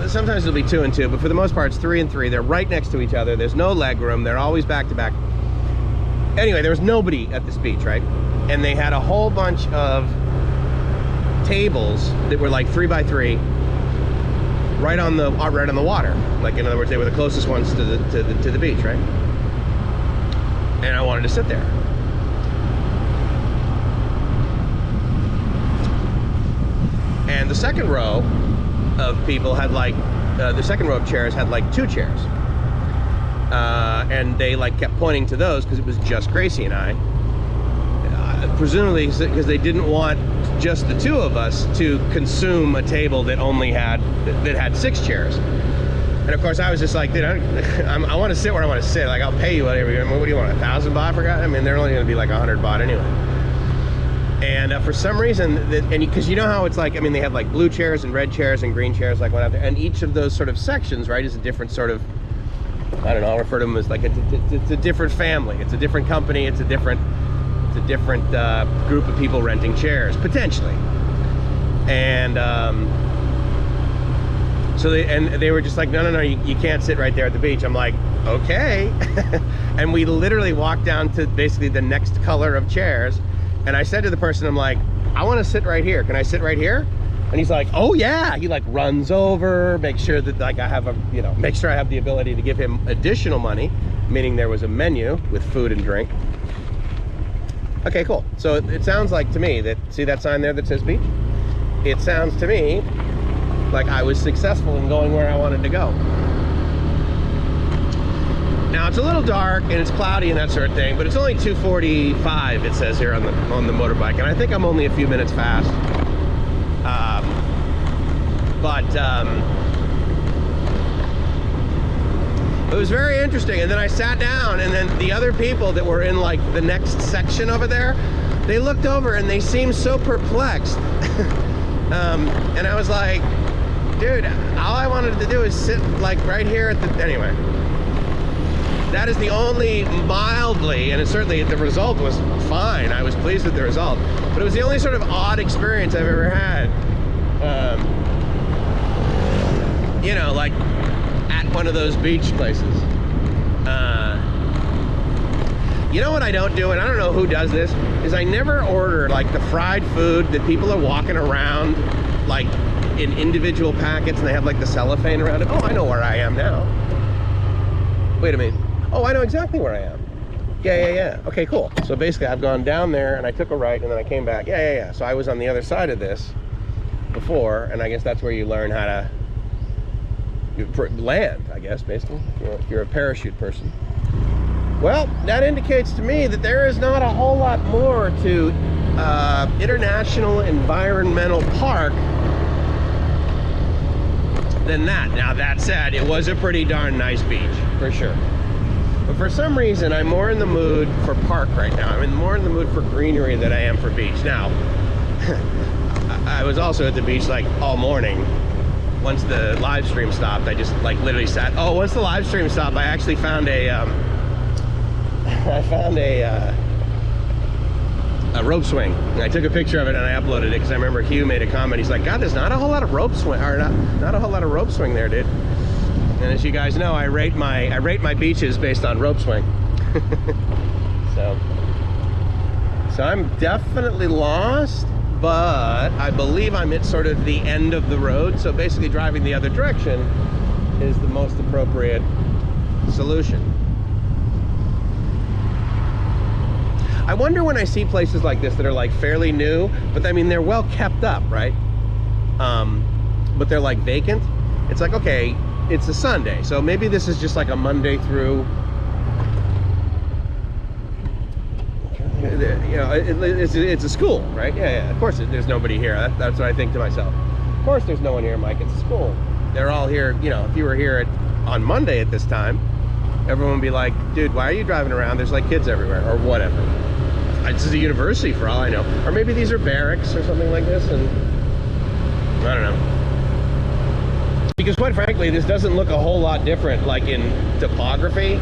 sometimes it'll be 2 and 2, but for the most part it's 3 and 3. They're right next to each other. There's no leg room. They're always back to back. Anyway, there was nobody at this beach, right? And they had a whole bunch of tables that were like 3 by 3 right on the water. Like, in other words, they were the closest ones to the beach, right? And I wanted to sit there. And And the second row of people had like, the second row of chairs had like 2 chairs. And they like kept pointing to those because it was just Gracie and I. Presumably because they didn't want just the 2 of us to consume a table that only had, that had 6 chairs. And of course I was just like, dude, I want to sit where I want to sit. Like, I'll pay you whatever. What do you want, 1,000 baht? I forgot. I mean, they're only going to be like 100 baht anyway. And for some reason, and because you know how it's like, I mean, they have like blue chairs and red chairs and green chairs, like went out there, and each of those sort of sections, right, is a different sort of, I don't know, I'll refer to them as like it's a different family, it's a different company, it's a different group of people renting chairs potentially. And so they were just like, no, you can't sit right there at the beach. I'm like, okay. And we literally walked down to basically the next color of chairs. And I said to the person, I'm like, I want to sit right here. Can I sit right here? And he's like, oh yeah. He like runs over, make sure that like I have make sure I have the ability to give him additional money, meaning there was a menu with food and drink. Okay, cool. So it sounds like to me that, see that sign there that says beach? It sounds to me like I was successful in going where I wanted to go. Now it's a little dark and it's cloudy and that sort of thing, but it's only 2:45 it says here on the motorbike, and I think I'm only a few minutes fast. It was very interesting. And then I sat down, and then the other people that were in like the next section over there, they looked over and they seemed so perplexed. And I was like, dude, all I wanted to do is sit like right here at the, anyway. That is the only mildly, and it certainly, the result was fine. I was pleased with the result, but it was the only sort of odd experience I've ever had. You know, like at one of those beach places. You know what I don't do, and I don't know who does this, is I never order like the fried food that people are walking around like in individual packets, and they have like the cellophane around it. Oh, I know where I am now. Wait a minute. Oh, I know exactly where I am. Yeah. Okay, cool. So basically I've gone down there and I took a right and then I came back. Yeah. So I was on the other side of this before, and I guess that's where you learn how to land, I guess, basically, if you're a parachute person. Well, that indicates to me that there is not a whole lot more to International Environmental Park than that. Now, that said, it was a pretty darn nice beach, for sure. But for some reason, I'm more in the mood for park right now. I'm more in the mood for greenery than I am for beach. Now, I was also at the beach like all morning. Once the live stream stopped, I just like literally sat. Oh, once the live stream stopped, I actually found a rope swing. And I took a picture of it and I uploaded it because I remember Hugh made a comment. He's like, God, there's not a whole lot of rope swing, or not a whole lot of rope swing there, dude. And as you guys know, I rate my beaches based on rope swing. So I'm definitely lost, but I believe I'm at sort of the end of the road. So basically driving the other direction is the most appropriate solution. I wonder when I see places like this that are like fairly new, but I mean, they're well kept up, right? But they're like vacant. It's like, okay, it's a Sunday, so maybe this is just like a Monday through, you know, it's a school, right? Yeah, of course there's nobody here. That's what I think to myself. Of course there's no one here, Mike. It's a school. They're all here, you know. If you were here on Monday at this time, everyone would be like, dude, why are you driving around? There's like kids everywhere, or whatever. This is a university for all I know. Or maybe these are barracks or something like this, and I don't know. Because quite frankly, this doesn't look a whole lot different, like in topography,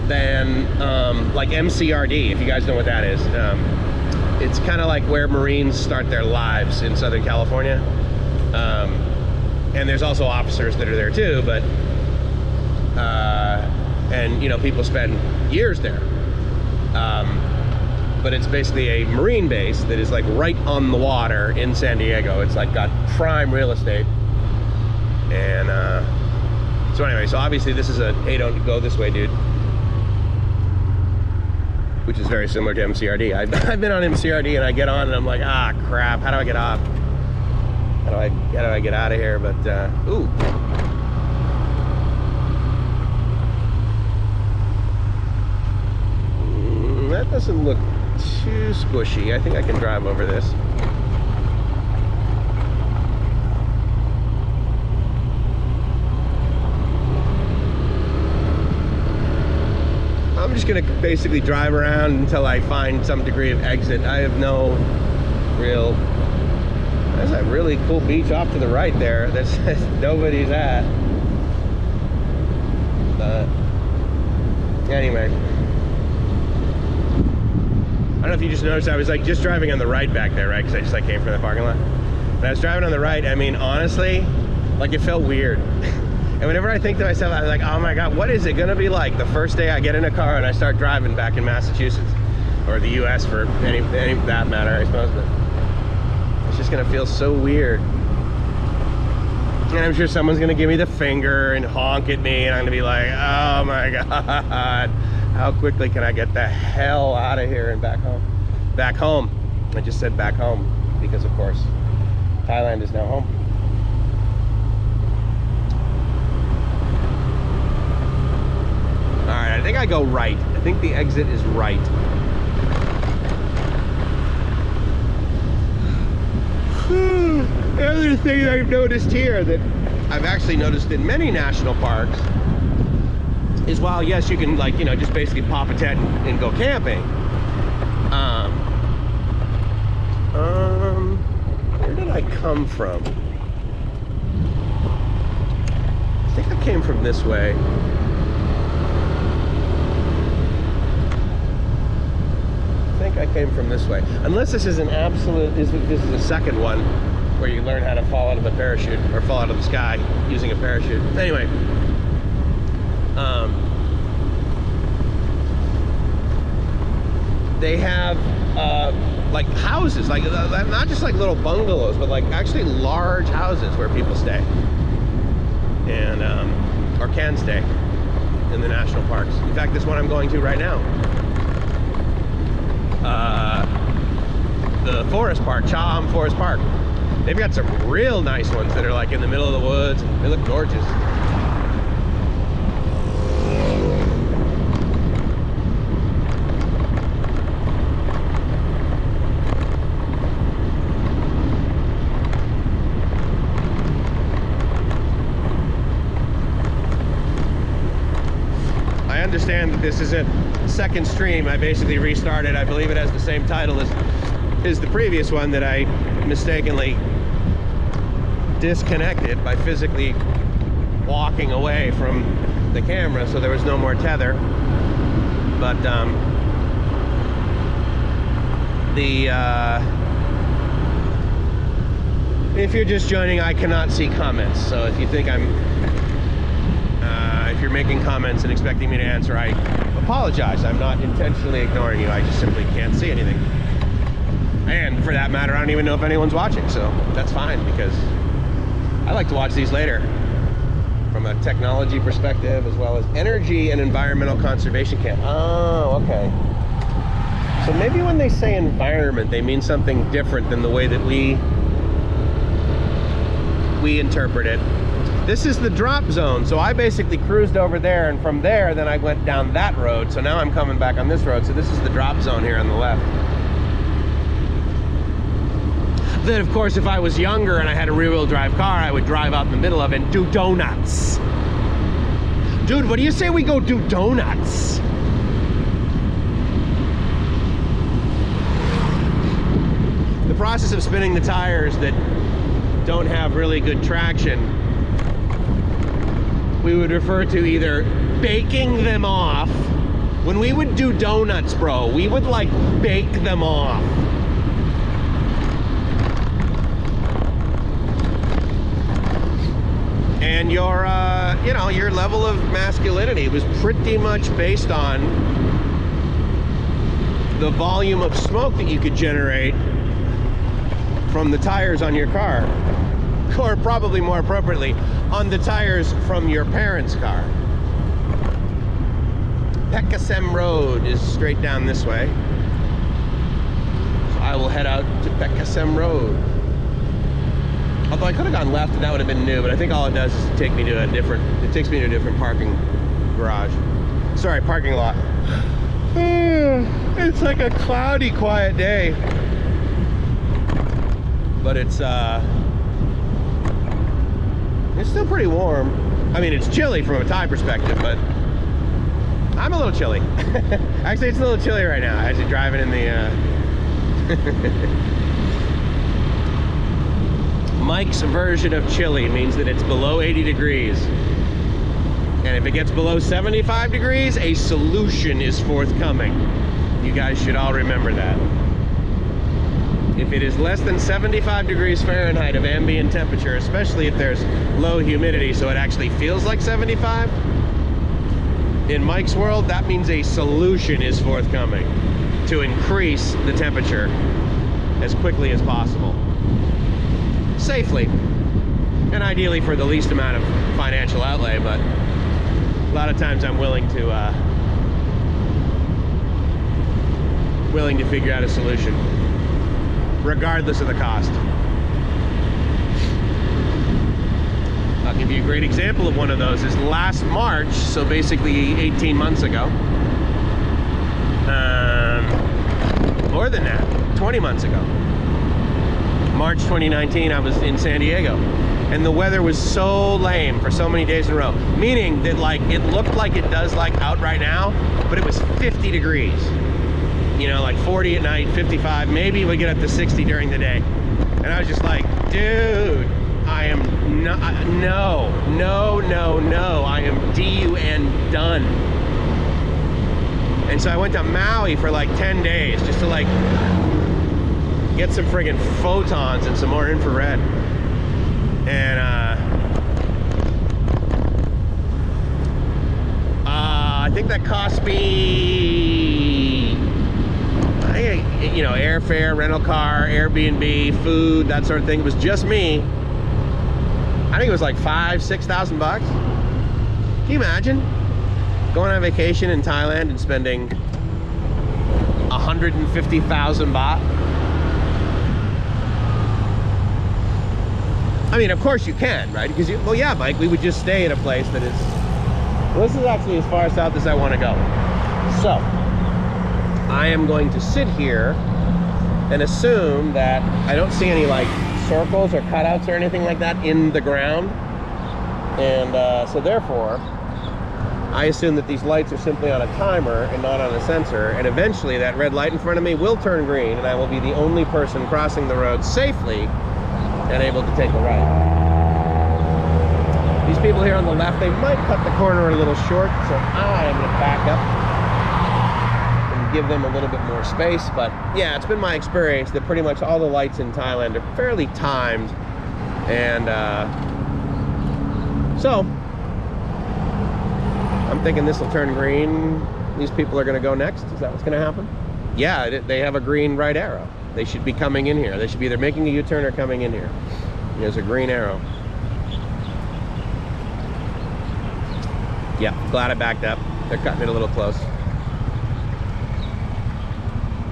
than like MCRD, if you guys know what that is. It's kind of like where Marines start their lives in Southern California. And there's also officers that are there too, but and you know, people spend years there. But it's basically a Marine base that is like right on the water in San Diego. It's like got prime real estate. And so anyway, so obviously this is a, hey, don't go this way, dude, which is very similar to MCRD. I've been on MCRD and I get on and I'm like, ah, crap, how do I get off? do I get out of here? But ooh. That doesn't look too squishy. I think I can drive over this. I'm just gonna basically drive around until I find some degree of exit. I have no real... There's a really cool beach off to the right there that nobody's at. But anyway. I don't know if you just noticed, I was like just driving on the right back there, right? Because I just like came from the parking lot. When I was driving on the right, I mean, honestly, like it felt weird. And whenever I think to myself, I'm like, oh my God, what is it gonna be like the first day I get in a car and I start driving back in Massachusetts? Or the US for any that matter, I suppose. But it's just gonna feel so weird. And I'm sure someone's gonna give me the finger and honk at me and I'm gonna be like, oh my God. How quickly can I get the hell out of here and back home? Back home. I just said back home because, of course, Thailand is now home. All right, I think I go right. I think the exit is right. The other thing I've noticed here that I've actually noticed in many national parks is while yes you can like, you know, just basically pop a tent and go camping, where did I come from? I think I came from this way. I think I came from this way, unless this is an absolute, this is the second one where you learn how to fall out of a parachute or fall out of the sky using a parachute. Anyway, they have like houses, like not just like little bungalows, but like actually large houses where people stay and or can stay in the national parks. In fact, this one I'm going to right now, the Forest Park, Chaham Forest Park. They've got some real nice ones that are like in the middle of the woods. They look gorgeous. I understand that this is a second stream. I basically restarted. I believe it has the same title as the previous one that I mistakenly disconnected by physically walking away from the camera, so there was no more tether. But if you're just joining, I cannot see comments, so if you think if you're making comments and expecting me to answer, I apologize. I'm not intentionally ignoring you, I just simply can't see anything. And for that matter, I don't even know if anyone's watching, so that's fine, because I like to watch these later from a technology perspective as well as energy and environmental conservation camp. Oh, okay. So maybe when they say environment, they mean something different than the way that we interpret it. This is the drop zone, so I basically cruised over there, and from there, then I went down that road, so now I'm coming back on this road, so this is the drop zone here on the left. Then, of course, if I was younger and I had a rear-wheel drive car, I would drive out in the middle of it and do donuts. Dude, what do you say we go do donuts? The process of spinning the tires that don't have really good traction, we would refer to either baking them off. When we would do donuts, bro, we would like bake them off. And your, you know, your level of masculinity was pretty much based on the volume of smoke that you could generate from the tires on your car. Or probably more appropriately, on the tires from your parents' car. Pekasem Road is straight down this way. So I will head out to Pekasem Road. Although I could have gone left and that would have been new, but I think all it does is take me to a different, it takes me to a different parking garage. Sorry, parking lot. It's like a cloudy, quiet day. But it's still pretty warm. I mean, it's chilly from a Thai perspective, but I'm a little chilly. Actually, it's a little chilly right now. Actually, driving in the Mike's version of chilly means that it's below 80 degrees. And if it gets below 75 degrees, a solution is forthcoming. You guys should all remember that. If it is less than 75 degrees Fahrenheit of ambient temperature, especially if there's low humidity so it actually feels like 75, in Mike's world, that means a solution is forthcoming to increase the temperature as quickly as possible. Safely, and ideally for the least amount of financial outlay, but a lot of times I'm willing to figure out a solution, regardless of the cost. I'll give you a great example of one of those. Is last March, so basically 18 months ago, more than that, 20 months ago. March 2019, I was in San Diego, and the weather was so lame for so many days in a row, meaning that like it looked like it does like out right now, but it was 50 degrees. You know, like 40 at night, 55, maybe we get up to 60 during the day. And I was just like, dude, I am no, I am DUN done. And so I went to Maui for like 10 days just to like get some friggin' photons and some more infrared. And I think that cost me, you know, airfare, rental car, Airbnb, food, that sort of thing. It was just me. I think it was like $5,000–6,000 bucks. Can you imagine going on vacation in Thailand and spending 150,000 baht? I mean, of course you can, right? Because well, yeah, Mike, we would just stay at a place that is. Well, this is actually as far south as I want to go. So I am going to sit here and assume that I don't see any like circles or cutouts or anything like that in the ground, and so therefore I assume that these lights are simply on a timer and not on a sensor, and eventually that red light in front of me will turn green and I will be the only person crossing the road safely and able to take a right. These people here on the left, they might cut the corner a little short, so I am going to back up and give them a little bit more space. But yeah, it's been my experience that pretty much all the lights in Thailand are fairly timed, and so I'm thinking this will turn green. These people are going to go next. Is that what's going to happen? Yeah, they have a green right arrow. They should be coming in here. They should be either making a U-turn or coming in here. There's a green arrow. Yeah, glad I backed up. They're cutting it a little close.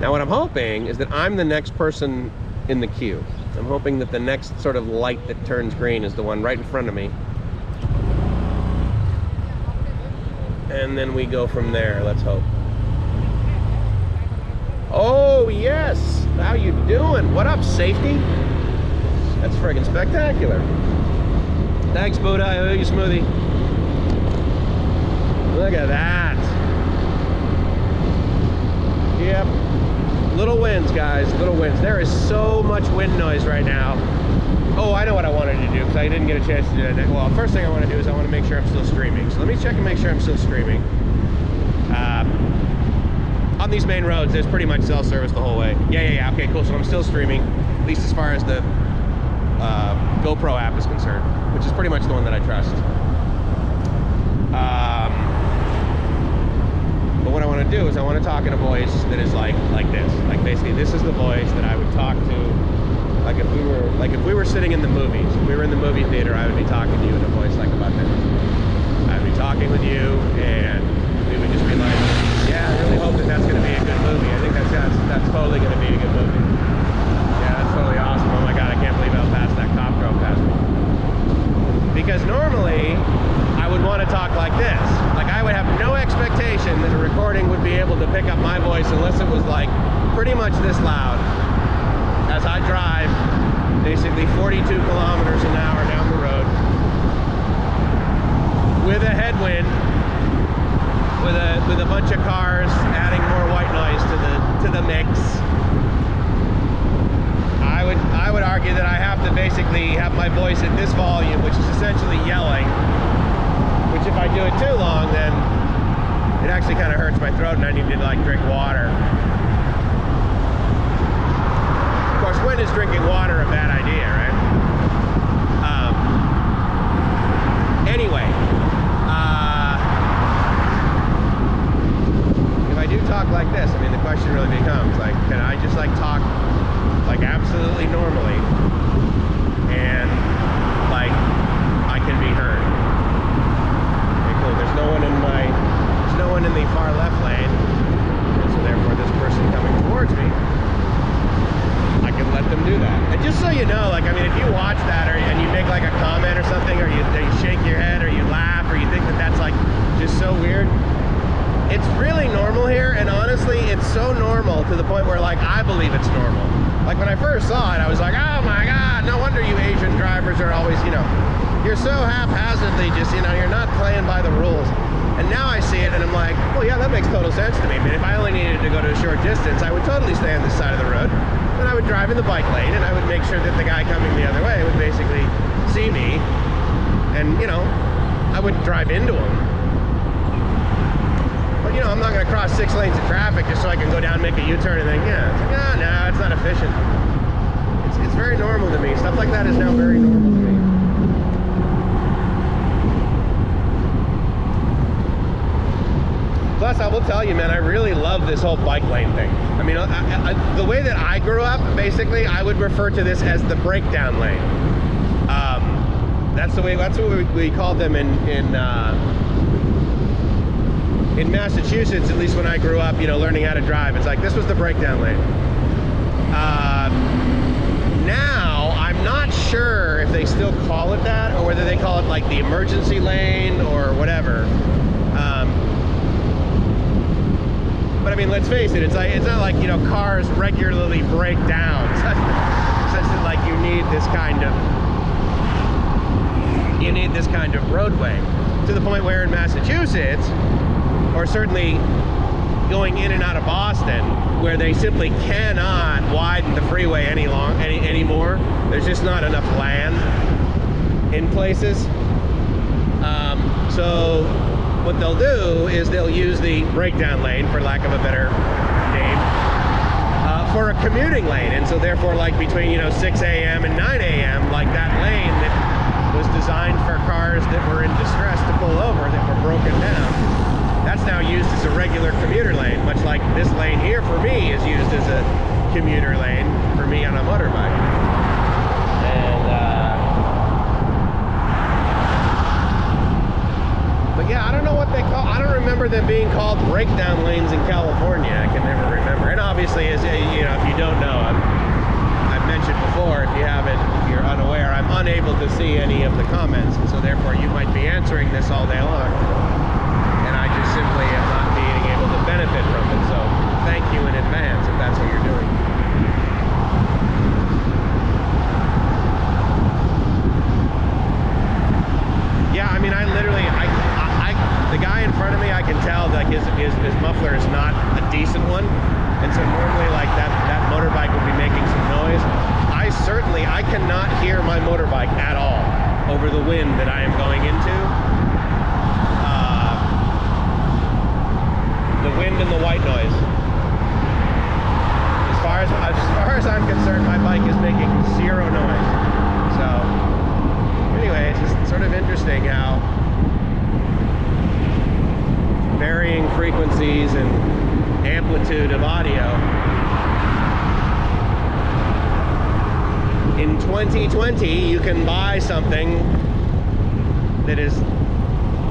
Now what I'm hoping is that I'm the next person in the queue. I'm hoping that the next sort of light that turns green is the one right in front of me. And then we go from there, let's hope. Oh, yes! How you doing? What up, safety? That's friggin' spectacular. Thanks, Buddha. I owe you a smoothie. Look at that. Yep. Little winds, guys. Little winds. There is so much wind noise right now. Oh, I know what I wanted to do because I didn't get a chance to do that. Well, first thing I want to do is I want to make sure I'm still streaming. So let me check and make sure I'm still streaming. On these main roads, there's pretty much cell service the whole way. Yeah. Okay, cool. So I'm still streaming, at least as far as the GoPro app is concerned, which is pretty much the one that I trust. But what I want to do is I want to talk in a voice that is like this. Like basically, this is the voice that I would talk to, like if we were sitting in the movies. If we were in the movie theater, I would be talking to you in a voice like about this. I'd be talking with you, and we would just be like, yeah, I really hope that that's going to be a good movie. I think that's totally going to be a good movie. Yeah, that's totally awesome. Oh my God, I can't believe how fast that cop drove past normally I would want to talk like this. Like I would have no expectation that a recording would be able to pick up my voice unless it was like pretty much this loud as I drive basically 42 kilometers an hour down the road with a headwind, with a bunch of cars adding more white noise to the mix. I would argue that I have to basically have my voice at this volume, which is essentially yelling, which if I do it too long, then it actually kind of hurts my throat and I need to like drink water. Of course, when is drinking water a bad idea, right? Anyway, if I do talk like this, I mean, the question really becomes, like, can I just like talk like absolutely normally and like I can be heard? Okay, cool. There's no one in the far left lane, and so therefore this person coming towards me, I can let them do that. And just so you know, like, I mean, if you watch that and you make like a comment or something, or you shake your head or you laugh or you think that that's like just so weird, it's really normal here. And honestly, it's so normal to the point where like I believe it's normal. Like when I first saw it, I was like, oh my God, no wonder you Asian drivers are always, you know, you're so haphazardly just, you know, you're not playing by the rules. And now I see it and I'm like, well, yeah, that makes total sense to me. I mean, if I only needed to go to a short distance, I would totally stay on this side of the road. And I would drive in the bike lane and I would make sure that the guy coming the other way would basically see me. And, you know, I wouldn't drive into him. But, you know, I'm not going to cross 6 lanes of traffic just so I can go down and make a U-turn and think, yeah, it's like, oh, no, it's not efficient. It's very normal to me. Stuff like that is now very normal to me. Plus, I will tell you, man, I really love this whole bike lane thing. I mean, the way that I grew up, basically, I would refer to this as the breakdown lane. That's what we called them in Massachusetts, at least when I grew up, you know, learning how to drive. It's like, this was the breakdown lane. Now, I'm not sure if they still call it that, or whether they call it like the emergency lane or whatever. But I mean, let's face it, it's not like, you know, cars regularly break down. Such that like you need this kind of roadway, to the point where in Massachusetts, or certainly going in and out of Boston, where they simply cannot widen the freeway anymore. There's just not enough land in places. So what they'll do is they'll use the breakdown lane, for lack of a better name, for a commuting lane. And so therefore, like between, you know, 6 a.m. and 9 a.m., like that lane that was designed for cars that were in distress to pull over, that were broken down, that's now used as a regular commuter lane, much like this lane here for me is used as a commuter lane for me on a motorbike. And but yeah, I don't know what they call, I don't remember them being called breakdown lanes in California. I can never remember. And obviously, as you know, if you don't know, I've mentioned before, if you're unaware, I'm unable to see any of the comments, and so therefore you might be answering this all day long, and I just simply am not being able to benefit from it. So thank you in advance if that's what you're doing. Yeah, I mean, I literally, the guy in front of me, I can tell that his muffler is not a decent one, and so normally like that motorbike would be making some noise. I cannot hear my motorbike at all over the wind that I am going into. The wind and the white noise. As far as I'm concerned, my bike is making zero noise. So anyway, it's just sort of interesting how varying frequencies and amplitude of audio in 2020, you can buy something that is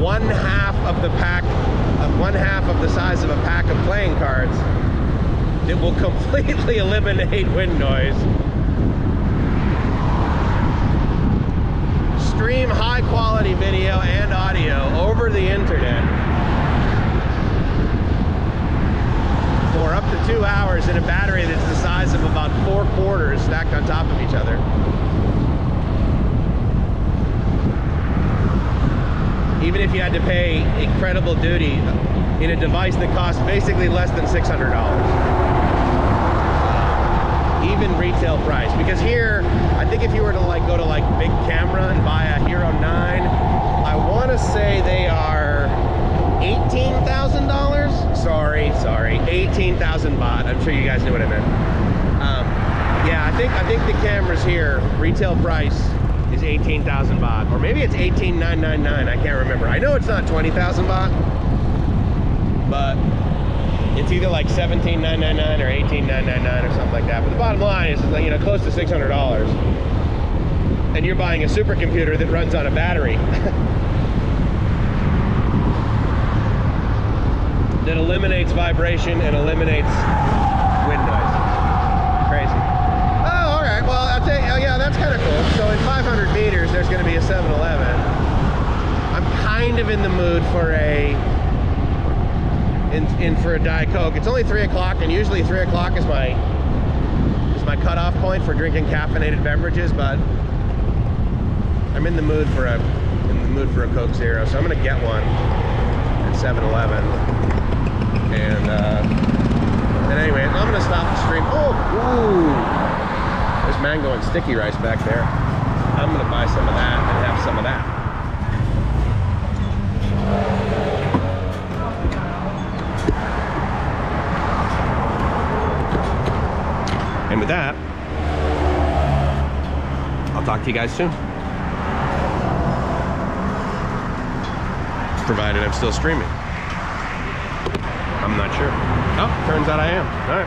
one half of the size of a pack of playing cards that will completely eliminate wind noise. Stream high quality video over the internet for up to 2 hours in a battery that's the size of about 4 quarters stacked on top of each other. Even if you had to pay incredible duty in a device that costs basically less than $600. Even retail price, because here, I think if you were to like go to like Big Camera and buy a Hero 9, I want to say they are $18,000. Sorry, 18,000 baht. I'm sure you guys knew what I meant. Yeah, I think the cameras here, retail price is 18,000 baht, or maybe it's 18,999. I can't remember. I know it's not 20,000 baht, but it's either like 17,999 or 18,999 or something like that. But the bottom line is, you know, close to $600, and you're buying a supercomputer that runs on a battery that eliminates vibration and eliminates wind noise. Crazy. Oh, all right. Well, I'll tell you. Oh, yeah, that's kind of cool. So in 500 meters, there's going to be a 7-Eleven. I'm kind of in the mood for a for a Diet Coke. It's only 3 o'clock, and usually 3 o'clock is my cutoff point for drinking caffeinated beverages. But I'm in the mood for a Coke Zero, so I'm gonna get one at 7-Eleven. And anyway, I'm gonna stop the stream. Oh, ooh, there's mango and sticky rice back there. I'm gonna buy some of that and have some of that. And with that, I'll talk to you guys soon. Provided I'm still streaming. I'm not sure. Oh, turns out I am. All right.